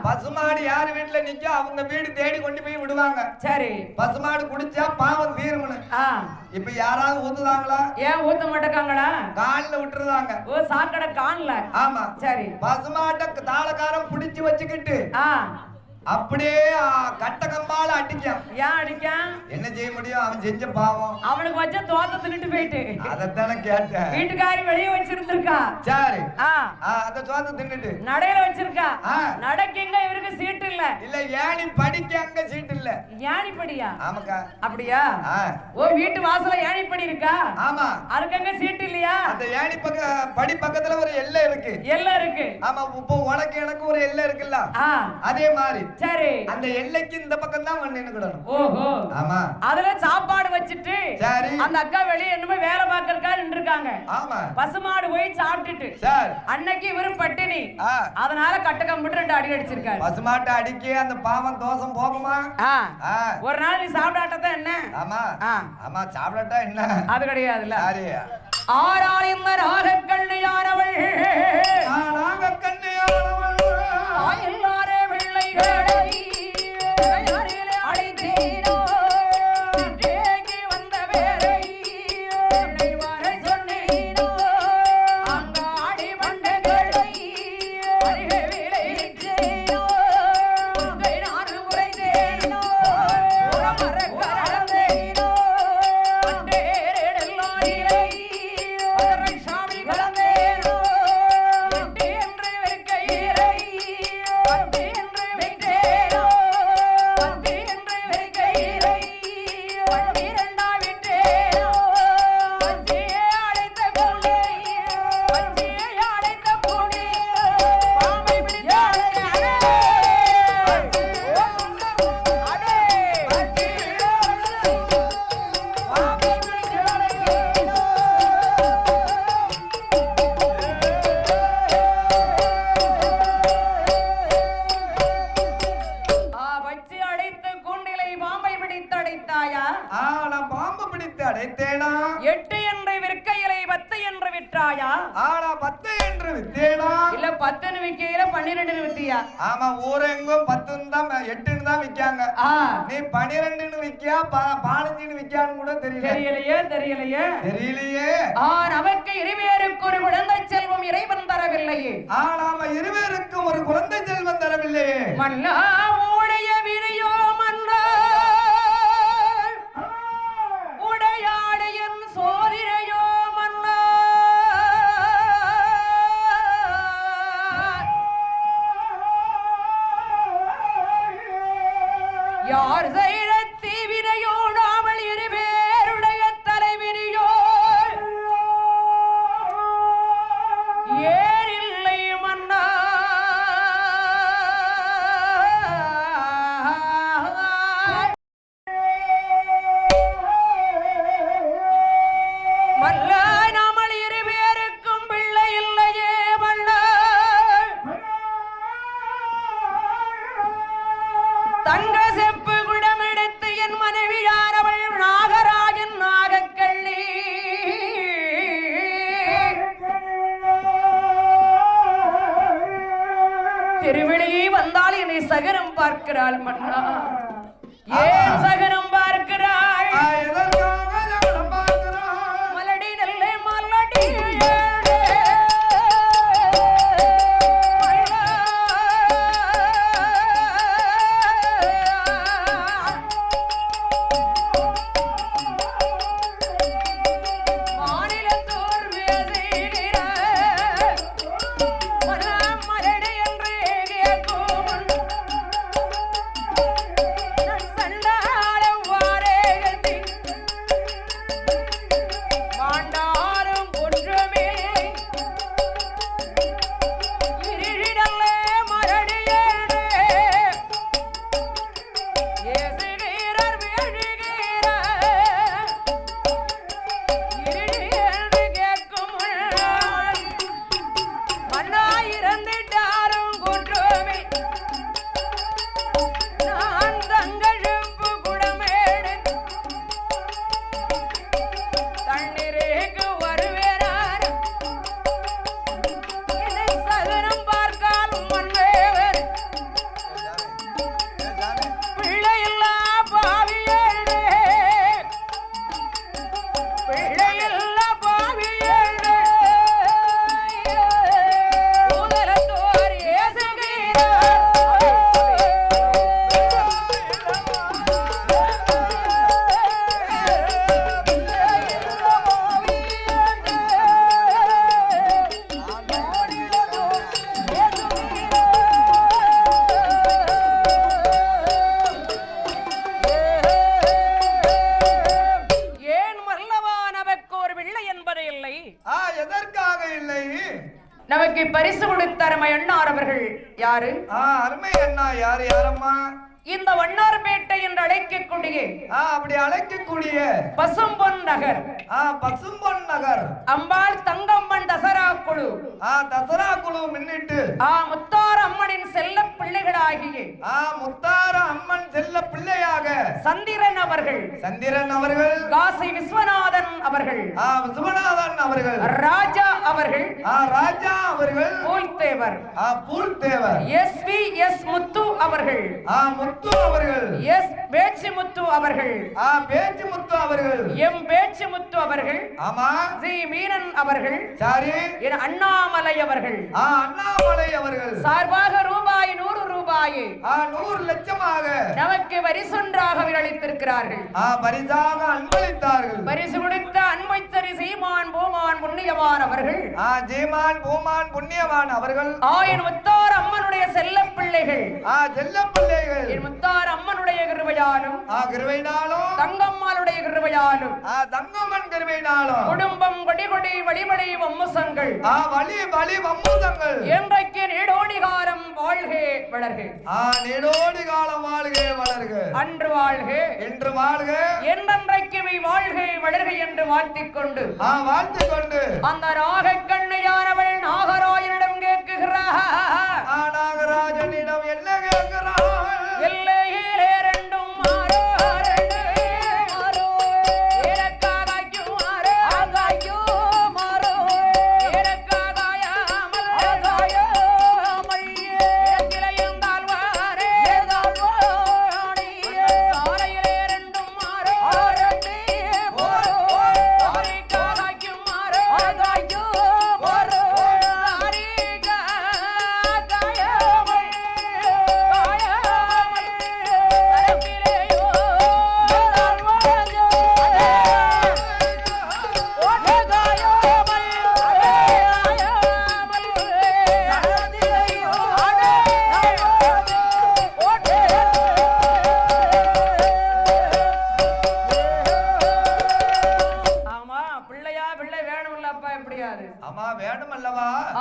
பசுமாடு யாரு வீட்டுல நிக்க அவங்க வீடு தேடி கொண்டு போய் விடுவாங்க. சரி, பசுமாடு குடிச்சா பாவம் தீரும்னு. இப்ப யாராவது ஊத்துதாங்களா? ஏன் ஊத்த மாட்டேங்காங்களா? கால்ல விட்டுருதாங்க. ஓ, சாக்கடை கால்ல. ஆமா. சரி, பசுமாட்ட தாளக்காரம் புடிச்சு வச்சுக்கிட்டு அப்படியே கட்ட கம்பால அடிக்கான். ஏன் அடிக்கான்? என்ன செய்ய முடியும்? அவன் செஞ்ச பாவம். அவனுக்கு வச்ச தோத்த தின்னுட்டு போயிட்டு. அதத்தானே கேட்டேன். வீட்டுக்காரி வெளியே வச்சிருந்திருக்கா. சரி, அந்த தோத்த தின்னுட்டு நடையில வச்சிருக்கா. நடக்கீங்க இவருக்கு சீட்டு இல்ல. இல்ல, ஏணி படிக்க அங்க சீட்டு இல்ல. ஏணி படியா? ஆமாக்கா. அப்படியா? ஓ, வீட்டு வாசல்ல ஏணி படி இருக்கா? ஆமா. அதுக்கு சீட்டு இல்லையா? அந்த ஏணி படி பக்கத்துல ஒரு எல்லை இருக்கு. எல்லை இருக்கு. ஆமா. இப்போ உனக்கு எனக்கு ஒரு எல்லை இருக்குல்ல, அதே மாதிரி. சரி, அந்த எல்லைக்கு இந்த பக்கம் தான் வந்து நின்னுக்கிடணும். ஓஹோ. ஆமா. அதுல சாப்பாடு வச்சிட்டு சரி அந்த அக்கா வெளிய என்னமோ வேலை பார்க்கறதுக்காக நின்னுட்டாங்க. ஆமா. பசுமாடு போய் சாப்பிட்டுட்டு சரி அன்னைக்கு இவரு பட்டினி. அதனால கட்ட கம்பிட்டு 2 அடி அடிச்சிருக்காரு. பசுமாட்டை அடிக்கே அந்த பாவம் தோஷம் போகுமா? ஒரு நாள் நீ சாப்பிடாட்டதான் என்ன? ஆமா. ஆமா, சாப்பிடாட்டா என்ன? அது கிடையாதுல்ல. சரி, ஆரால் இந்த ராகக்கண்ணியானவள் ராகக்கண்ணியானவள் எல்லாரே பிள்ளைகளை அழைத்தேனோ தேங்கி வந்த வேலை என்னை வர சொன்னேனோ அங்காடி மண்டகளை அருகே விளைவித்தேனோ உங்கை நான் குறைத்தேனோ மரக்கரந்தேனோ அண்டேரெல்லாரிலே சாமி கலந்தேனோ எட்டு என்று வைக்கையிலே பத்து என்று வைத்தேனோ பத்து என்று வைக்கையிலே 12 விட்டேனோ பஞ்சியை அடைத்த கொண்டே பஞ்சியை அடைத்த கொண்டே பாம்பை பிடித்தாளே அடே பாம்பை பிடித்தாளே வச்சு அடைத்த கூண்டிலை பாம்பை பிடித்து அடைத்தாயா? நான் பாம்பு பிடித்து அடைத்தேனா? 8 என்று விற்கையிலை 10 என்று விற்றாயா? நான் 10 என்று வித்தேனா? இல்ல 10 விற்கையில 12 வித்தியா? ஆமா, ஊரெங்கும் 10 தான் 8 தான் விக்காங்க. நீ 12 விக்கியா 15 விக்கியான்னு கூட தெரியலையே. தெரியலையே. நமக்கு இருவேருக்கு ஒரு குழந்தை செல்வம் இறைவன் தரவில்லையே. நாம இருவேருக்கும் ஒரு குழந்தை செல்வம் தரவில்லையே. மன்னா உடைய வினையோ மன்னா உடையாடையன் சோதிரையோ மன்னா யார் செய்த தீவினையோ நாமல் இருவேருடைய தலைவினையோ ஏறில்லை மன்னா மல்ல நாமல் இருவேருக்கும் பிள்ளை இல்லையே மன்னா தங்க செப்பு குடமெடுத்து என் மனைவியானவள் நாகராஜன் நாகக்கள்ளி திருவிழியை வந்தால் என்னை சகனம் பார்க்கிறாள் மன்னா. ஏன் சகனம் பார்க்கிறாள்? மலடி நல்ல மலடி மாநிலத்தோர் வேசையிட மலடி என்று கேட்கும் சண்டாள யாரு? அருமை அண்ணா. யாரு யாரம்மா? இந்த வண்ணார்பேட்டை என்று அழைக்கக்கூடிய அப்படி அழைக்கக்கூடிய பசும்பொன் நகர். பசும்பொன் நகர் அம்பாள் தங்கம்மன் தசரா குழு. தசரா குழு முன்னிட்டு முத்தார அம்மனின் செல்ல பிள்ளைகளாகிய முத்தார அம்மன் செல்ல பிள்ளையாக சந்திரன் அவர்கள், சந்திரன் அவர்கள், காசி விஸ்வநாதன் அவர்கள், விஸ்வநாதன் அவர்கள், ராஜா அவர்கள், ராஜா அவர்கள், பூல்தேவர், பூல்தேவர், எஸ் முத்து அவர்கள், முத்து அவர்கள், எஸ் பேச்சி முத்து அவர்கள், பேச்சி முத்து அவர்கள், எம் பேச்சி முத்து அவர்கள், ஆமா, ஜி மீனன் அவர்கள், சரி, அண்ணாமலை அவர்கள், அண்ணாமலை அவர்கள் சார்பாக ரூபாய் 100 ரூபாயை 100 லட்சமாக நமக்கு பரிசொன்றாக விரளித்திருக்கிறார்கள். பரிசாக அன்பளித்தார்கள். பரிசு கொடுத்த அன்பைத்தரி சீமான் பூமான் புண்ணியவான் அவர்கள், ஜீமான் பூமான் புண்ணியவான் அவர்கள், என் முத்தார் அம்மனுடைய செல்ல பிள்ளைகள், செல்ல பிள்ளைகள், என் முத்தார் அம்மனுடைய கிருபையாலும் கிருபையினாலும் தங்கம்மாளுடைய கிருபையாலும் தங்கம்மன் கிருபையினாலும் குடும்பம் கொடி கொடி வழிவழி வம்முசங்கள் வழி வழி வம்முசங்கள் என்றைக்கு நீடோடி காலம் வாழ்க வளர்க, நீடோடி காலம் வாழ்க வளர்க, அன்று வாழ்க என்று வாழ்க, என்றென்றைக்குமே வாழ்க வளர்க என்று வாழ்த்திக் கொண்டு அந்த நாகக்கண்ணையானவள் நாகராயனிடம் கேட்குகிறார். நாகராஜனிடம் என்ன கேட்கிறாள்? எல்லையிலே ரெண்டும் மாறோ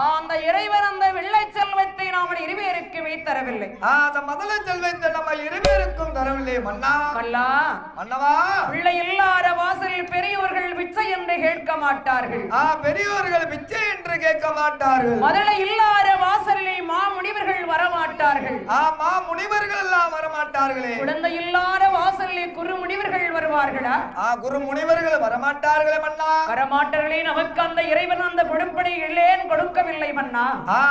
அந்த இறைவன் அந்த வெள்ளை செல்வத்தை நாம் இருவேருக்குமே தரவில்லை. அந்த முதல செல்வத்தை நம்ம இருவேருக்கும் தரவில்லை மன்னா. மன்னவா, பிள்ளை இல்லாத வாசலில் பெரியவர்கள் பிச்சை என்று கேட்க மாட்டார்கள். பெரியவர்கள் பிச்சை என்று கேட்க மாட்டார்கள். முதல இல்லாத வாசலில் மாமுனிவர்கள் வரமாட்டார்கள். மாமுனிவர்கள் எல்லாம் வரமாட்டார்களே. குழந்தை இல்லாத வாசலில் குருமுனிவர்கள் வருவார்களா? குருமுனிவர்கள் வரமாட்டார்களே மன்னா. வரமாட்டார்களே. நமக்கு அந்த இறைவன் அந்த கொடுப்பனை ஏன் கொடுக்கவில்லை மன்னா?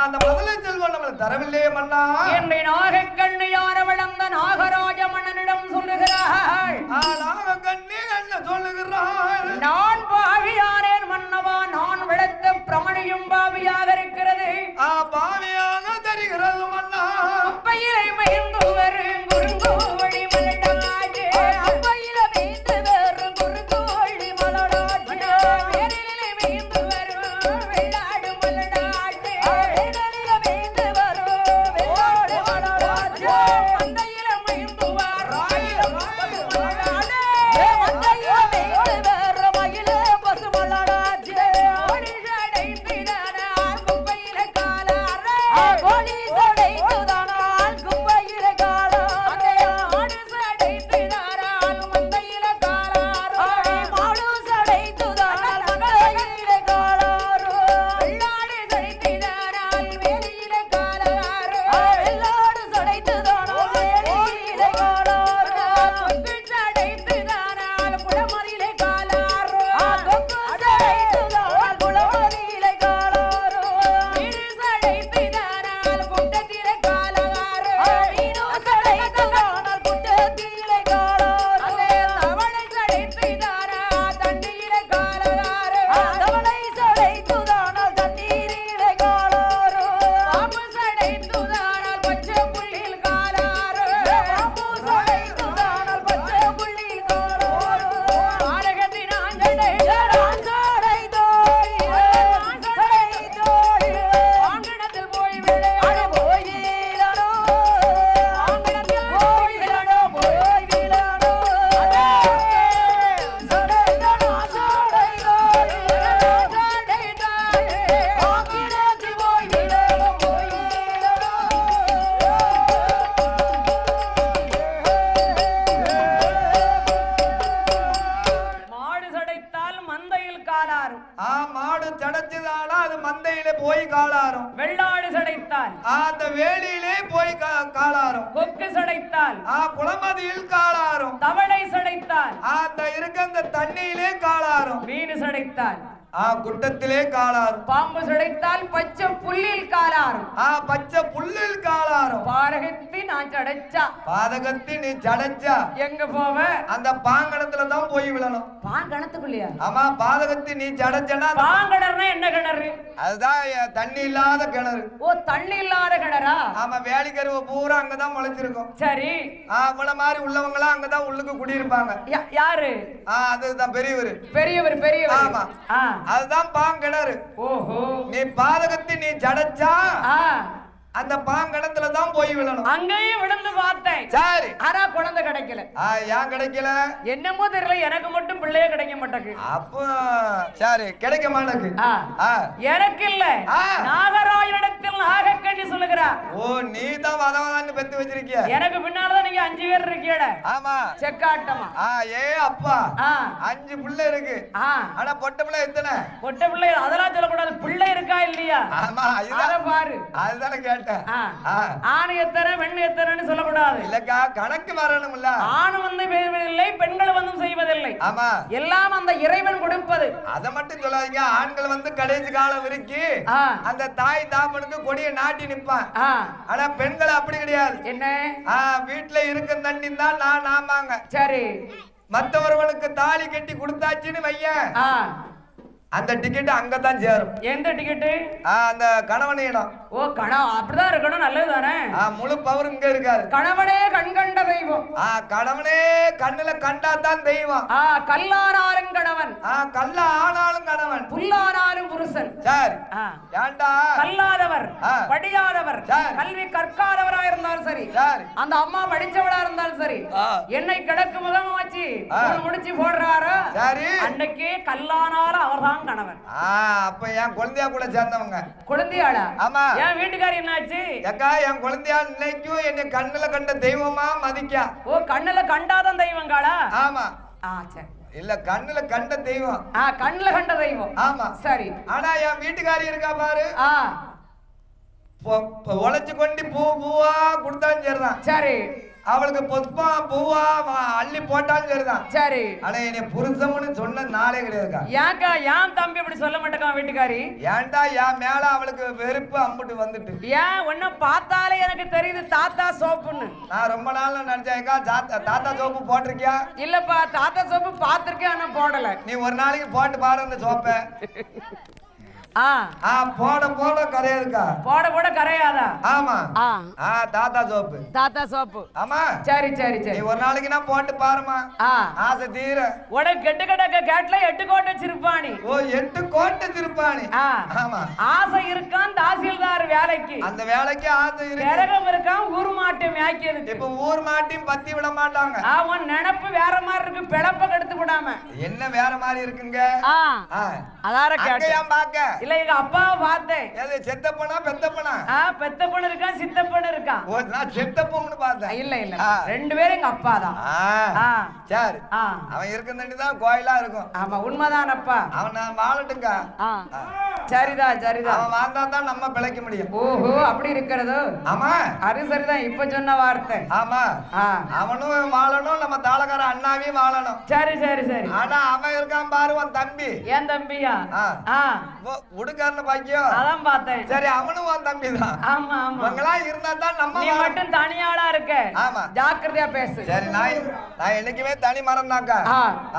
அந்த முதல செல்வம் நம்மளுக்கு தரவில்லையே மன்னா. என்னை நாகக்கண்ணியானவள் அந்த நாகராஜ மன்னனிடம் சொல்லுகிறாள். நாகக்கண்ணி என்ன சொல்லுகிறாள்? நான் பாவியானேன் மன்னவா, நான் விளத்த பிரமணியும் பாவியாக இருக்கிறது. பாவியாக தெரிகிறது மன்னா. அப்பையிலை மகிழ்ந்து வரும் குறுங்கோழி மலடாஜே, அப்பையில மீந்து வரும் குறுங்கோழி மலடாஜே, வேரிலே மீந்து வரும் வெள்ளாடு மலடாஜே, வேரிலே மீந்து வரும் வெள்ளாடு மலடாஜே. கொக்கு சடைத்தால் குளமதியில் காலாரும் தவளை சடைத்தால் அந்த இருக்க அந்த தண்ணியிலே காலாரும் மீன் சடைத்தால் குட்டத்திலே காலாரும் பாம்பு சடைத்தால் பச்சை புல்லில் காலாரும் பச்சை புல்லில் காலாரும் பாதகத்தி நான் சடைச்சா பாதகத்தி நீ சடைச்சா எங்க போவ அந்த பாங்கணத்துல தான் போய் விழணும் பாங்கணத்துக்குள்ளயா ஆமா பாதகத்தி நீ சடைச்சனா பாங்கணர்னா என்ன கிணறு அதுதான் தண்ணி இல்லாத கிணறு ஓ தண்ணி இல்லாத கிணறா ஆமா வேலிக்கருவை பூரா அங்கதான் முளைச்சிருக்கும் சரி இவ்வளவு மாதிரி உள்ளவங்க எல்லாம் அங்கதான் உள்ளுக்கு குடியிருப்பாங்க யாரு அதுதான் பெரியவர் பெரியவர் பெரியவர் ஆமா அதுதான் பாங்கிணறு ஓஹோ நீ பாதகத்தி நீ ஜடைச்சா அந்த பாங்கணத்துல தான் போய் விழணும் அங்கேயும் விழுந்து பார்த்தேன் சரி ஆனா குழந்தை கிடைக்கல ஏன் கிடைக்கல என்னமோ தெரியல எனக்கு மட்டும் பிள்ளையே கிடைக்க மாட்டேங்குது அப்ப சரி கிடைக்க மாட்டேங்குது எனக்கு இல்ல நாகராஜனிடத்தில் நாகக்கண்ணி சொல்லுகிறா ஓ நீ தான் வதவதான்னு பெத்து வச்சிருக்கிய எனக்கு பின்னாலதான் நீங்க 5 பேர் இருக்கீட ஆமா செக்காட்டமா அப்பா 5 பிள்ளை இருக்கு ஆனா பொட்ட பிள்ளை எத்தனை பொட்ட பிள்ளை அதெல்லாம் சொல்லக்கூடாது பிள்ளை இருக்கா இல்லையா ஆமா அத பாரு அதுதானே கேட்டேன் ஆண் எத்தனை பெண் எத்தனைன்னு சொல்லக்கூடாது இல்லக்கா கணக்கு வரணும்ல ஆண் வந்து இல்லை பெண்கள் வந்து செய்வதில்லை ஆமா எல்லாம் அந்த இறைவன் கொடுப்பது அத மட்டும் சொல்லாதீங்க ஆண்கள் வந்து கடைசி காலம் வரைக்கும் அந்த தாய் தாப்பனுக்கு கொடியை நாட்டி நிப்பான் ஆனா பெண்கள் அப்படி கிடையாது என்ன வீட்டுல இருக்க தண்ணி தான் நாமாங்க சரி மற்றவர்களுக்கு தாலி கட்டி கொடுத்தாச்சுன்னு வையன் அந்த டிக்கெட் அங்கதான் சேரும் எந்த டிக்கெட் அந்த கணவனிடம் ஓ கணவன் அப்படிதான் இருக்கணும் நல்லதுதானே முழு பவர் இங்க இருக்காது கணவனே கண் கண்ட தெய்வம் கணவனே கண்ணுல கண்டாதான் தெய்வம் கல்லானாலும் கணவன் கல்ல ஆனாலும் கணவன் புல்லானாலும் புருஷன் சரி ஏண்டா கல்லாதவர் படியாதவர் கல்வி கற்காதவரா இருந்தாலும் சரி அந்த அம்மா படிச்சவளா இருந்தாலும் சரி என்னை கிழக்கு முகமா வச்சு முடிச்சு போடுறாரு சரி அன்னைக்கே கல்லானாலும் அவர்தான் கணவன் அப்ப என் குழந்தையா கூட சேர்ந்தவங்க குழந்தையாளா ஆமா என் வீட்டுக்காரி என்னாச்சு அக்கா என் குழந்தையா இன்னைக்கும் என்னை கண்ணுல கண்ட தெய்வமா மதிக்கா ஓ கண்ணுல கண்டாதான் தெய்வங்களா ஆமா சரி இல்ல கண்ணுல கண்ட தெய்வம் கண்ணுல கண்ட தெய்வம் ஆமா சரி ஆனா என் வீட்டுக்காரி இருக்கா பாரு உழைச்சு கொண்டு பூவா கொடுத்தாலும் சரிதான் சரி அவளுக்கு புஷ்பா பூவா அள்ளி போட்டாலும் சரிதான் சரி ஆனா என்னை புருஷம்னு சொன்ன நாளே கிடையாதுக்கா ஏன்க்கா ஏன் தம்பி இப்படி சொல்ல மாட்டேக்கா வீட்டுக்காரி ஏன்டா என் மேல அவளுக்கு வெறுப்பு அம்புட்டு வந்துட்டு ஏன் ஒன்னும் பார்த்தாலே எனக்கு தெரியுது தாத்தா சோப்புன்னு நான் ரொம்ப நாள் நினைச்சேக்கா தாத்தா சோப்பு போட்டிருக்கியா இல்லப்பா தாத்தா சோப்பு பார்த்திருக்கேன் ஆனா போடல நீ ஒரு நாளைக்கு போட்டு பாரு அந்த சோப்பை போட போட கரையாதுக்கா போட கரையாதா ஆமா தாத்தா சோப்பு தாத்தா சோப்பு ஆமா சரி சரி சரி ஒரு நாளைக்கு நான் போட்டு பாருமா ஆசை தீர உனக்கு கெட்டு கடக்க கேட்ல 8 கோட்டை சிறுப்பாணி ஓ 8 கோட்டை சிறுப்பாணி ஆமா ஆசை இருக்கான் தாசில்தார் வேலைக்கு அந்த வேலைக்கு ஆசை இருக்கு கரகம் இருக்கான் ஊர் மாட்டை மேய்க்கிறது இப்ப ஊர் மாட்டையும் பத்தி விட மாட்டாங்க அவன் நினைப்பு வேற மாதிரி இருக்கு பிழப்ப கெடுத்து விடாம என்ன வேற மாதிரி இருக்குங்க அதார கேட்க பாக்க இல்ல எங்க அப்பாவை பார்த்தேன் செத்தப்பனா பெத்தப்பனா பெத்தப்பன் இருக்கான் சித்தப்பன் இருக்கான் நான் செத்தப்பன்னு பார்த்தேன் இல்ல இல்ல 2 பேரும் எங்க அப்பா தான் சரி அவன் இருக்கதான் கோயிலா இருக்கும் ஆமா உண்மைதானப்பா அவன் நான் வாழட்டுங்க சரிதான் சரிதான் அவன் வாழ்ந்தா தான் நம்ம பிழைக்க முடியும் ஓஹோ அப்படி இருக்கிறது ஆமா அது சரிதான் இப்ப சொன்ன வார்த்தை ஆமா அவனும் வாழணும் நம்ம தாளகார அண்ணாவையும் வாழணும் சரி சரி சரி ஆனா அவன் இருக்கான் பாரு உன் தம்பி ஏன் தம்பியா உடுக்காரன பாக்கியம் அதான் பார்த்தேன் சரி அவனும் உன் தம்பி தான் ஆமா ஆமா இவங்களா இருந்தா தான் நம்ம நீ மட்டும் தனியாளா இருக்க ஆமா ஜாக்கிரதையா பேசு சரி நான் என்னைக்குமே தனி மரம் தாங்க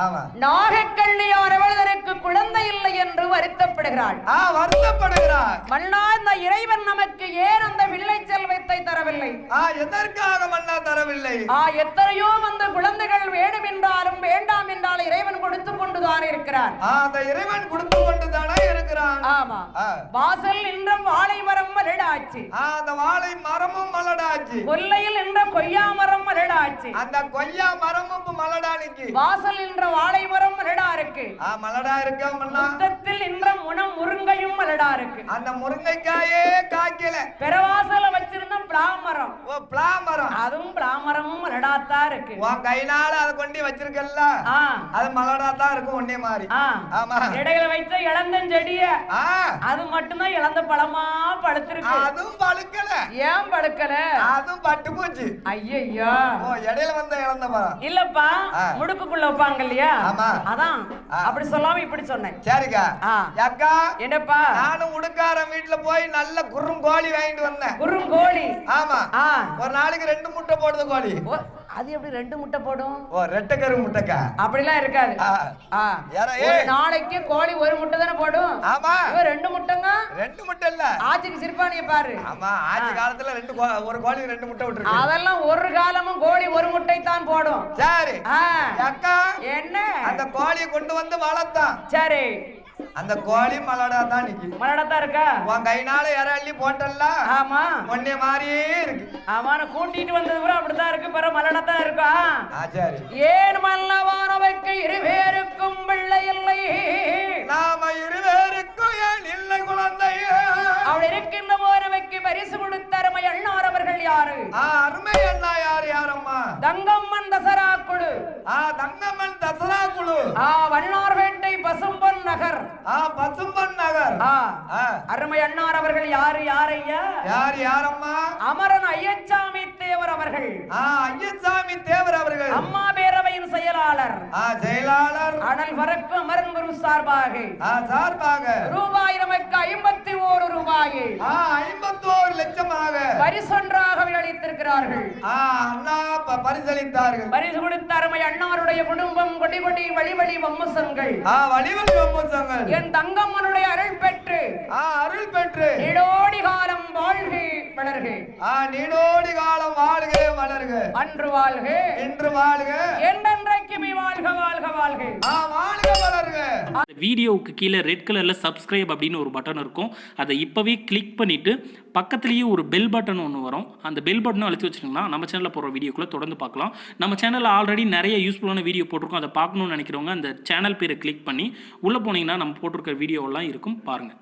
ஆமா நாகக்கள்ளியானவள் தனக்கு குழந்தை இல்லை என்று வருத்தப்படுகிறாள் வருத்தப்படுகிறாள் மன்னா இந்த இறைவன் நமக்கு ஏன் அந்த வில்லை செல்வத்தை தரவில்லை எதற்காக மன்னா தரவில்லை எத்தனையோ அந்த குழந்தைகள் வேணும் என்றாலும் வேண்டாம் என்றாலும் இறைவன் கொடுத்து கொண்டுதான் இருக்கிறார் அந்த இறைவன் கொடுத்து கொண்டுதானே இருக்கிறான் ஆமா வாசல் நின்ற வாழை மரம் மலடாச்சு அந்த வாழை மரமும் மலடாச்சு கொல்லையில் நின்ற கொய்யா மரம் மலடாச்சு அந்த கொய்யா மரமும் மலடானிக்கு வாசல் நின்ற வாழை மரம் மலடா இருக்கு மலடா இருக்க முத்தத்தில் நின்ற முனம் முருங்கையும் மலடா இருக்கு அந்த முருங்கைக்காயே காய்க்கல பெருவாசல வச்சிருந்த பிளாமரம் பிளாமரம் அதுவும் பிளாமரமும் மலடா மலடாத்தான் இருக்கு. உன் கைனால அதை கொண்டு வச்சிருக்கல, அது மலடாத்தான் இருக்கும் ஒன்னே மாதிரி. ஆமா, இடையில வைத்த இளந்தஞ்செடிய அது மட்டும்தான் இளந்த பழமா படுத்திருக்கு. அதுவும் பழுக்கல. ஏன் பழுக்கல? அதுவும் பட்டு போச்சு. ஐயையோ, இடையில வந்த இளந்த பழம் இல்லப்பா, முடுக்குக்குள்ள வைப்பாங்க இல்லையா, அதான் அப்படி சொல்லாம இப்படி சொன்னேன். சரிக்கா. அக்கா, என்னப்பா, நானும் உடுக்காரன் வீட்டுல போய் நல்ல குறுங்கோழி வாங்கிட்டு வந்தேன். குறுங்கோழி? ஆமா, ஒரு நாளைக்கு 2 முட்டை போடுது கோழி. அது எப்படி 2 முட்டை போடும்? ரெட்டை கரு முட்டைக்கா? அப்படிலாம் இருக்காது. நாளைக்கு கோழி 1 முட்டை தானே போடும். ஆமா, 2 முட்டைங்க. 2 முட்டை இல்ல, ஆச்சிக்கு சிறுபானிய பாரு. ஆமா, ஆச்சி காலத்துல ஒரு கோழி 2 முட்டை விட்டுருக்கு. அதெல்லாம் ஒரு காலமும் கோழி 1 முட்டை தான் போடும். சரி அக்கா, என்ன அந்த கோழியை கொண்டு வந்து வளர்த்தான். சரி, அந்த கோழி மலடா தான் நிக்கு. மலடா தான் இருக்கா? உன் கைனால இறள்ளி போட்டல்ல? ஆமா, ஒன்னே மாதிரியே இருக்கு. ஆமா, நான் கூட்டிட்டு வந்தது கூட அப்படித்தான் இருக்கு, பிற மலடா தான் இருக்கா? சரி. ஏன் மல்லவானவைக்கு இருவேருக்கும் பிள்ளை இல்லை, நாம இருவேருக்கும் ஏன் இல்லை குழந்தை? அவள் இருக்கின்ற போனவைக்கு பரிசு கொடுத்த அருமை அண்ணார் அவர்கள் யாரு? அருமை அண்ணா யாரு? யாரம்மா? தங்கம்மன் தசரா குழு. தங்கம்மன் தசரா குழு. வண்ணார்பேட்டை பசும்பொன் நகர். பசும்பொன் நகர். அருமை அண்ணார் அவர்கள் யாரு? யாரையா? யார்? யாரம்மா? அமரன் ஐயச்சாமி தேவர் அவர்கள். ஐயச்சாமி தேவர் அவர்கள் அம்மா பேரவையின் செயலாளர். செயலாளர் அனல் பறக்கு அமரன் குரு சார்பாக ரூபாய் நமக்கு 51 ரூபாய் 51 லட்சமாக பரிசொன்றாக அளித்திருக்கிறார்கள். அண்ணா பரிசளித்தார்கள். பரிசு கொடுத்த அருமை அண்ணாருடைய குடும்பம் கொடி கொடி வழி வழி வம்சங்கள் என் தங்கம்மனுடைய அருள் பெற்று நீடோடி காலம் வாழ்க வளர்க. நீடோடி காலம் வாழ்க வளர்க. அன்று வாழ்க, இன்று வாழ்க, என்றென்றைக்குமே வாழ்க வாழ்க வாழ்க. வாழ்க வளர்க. வீடியோவுக்கு கீழே ரெட் கலர்ல சப்ஸ்கிரைப் அப்படின்னு ஒரு பட்டன் இருக்கும். அதை இப்பவே கிளிக் பண்ணிட்டு பக்கத்துலேயே ஒரு பெல் பட்டன் ஒன்று வரும். அந்த பெல் பட்டனும் அழுத்தி வச்சிங்கன்னா நம்ம சேனலில் போகிற வீடியோக்குள்ளே தொடர்ந்து பார்க்கலாம். நம்ம சேனலில் ஆல்ரெடி நிறைய யூஸ்ஃபுல்லான வீடியோ போட்டிருக்கோம். அதை பார்க்கணும்னு நினைக்கிறவங்க அந்த சேனல் பேரை கிளிக் பண்ணி உள்ளே போனீங்கன்னா நம்ம போட்டிருக்க வீடியோவெல்லாம் இருக்கும், பாருங்கள்.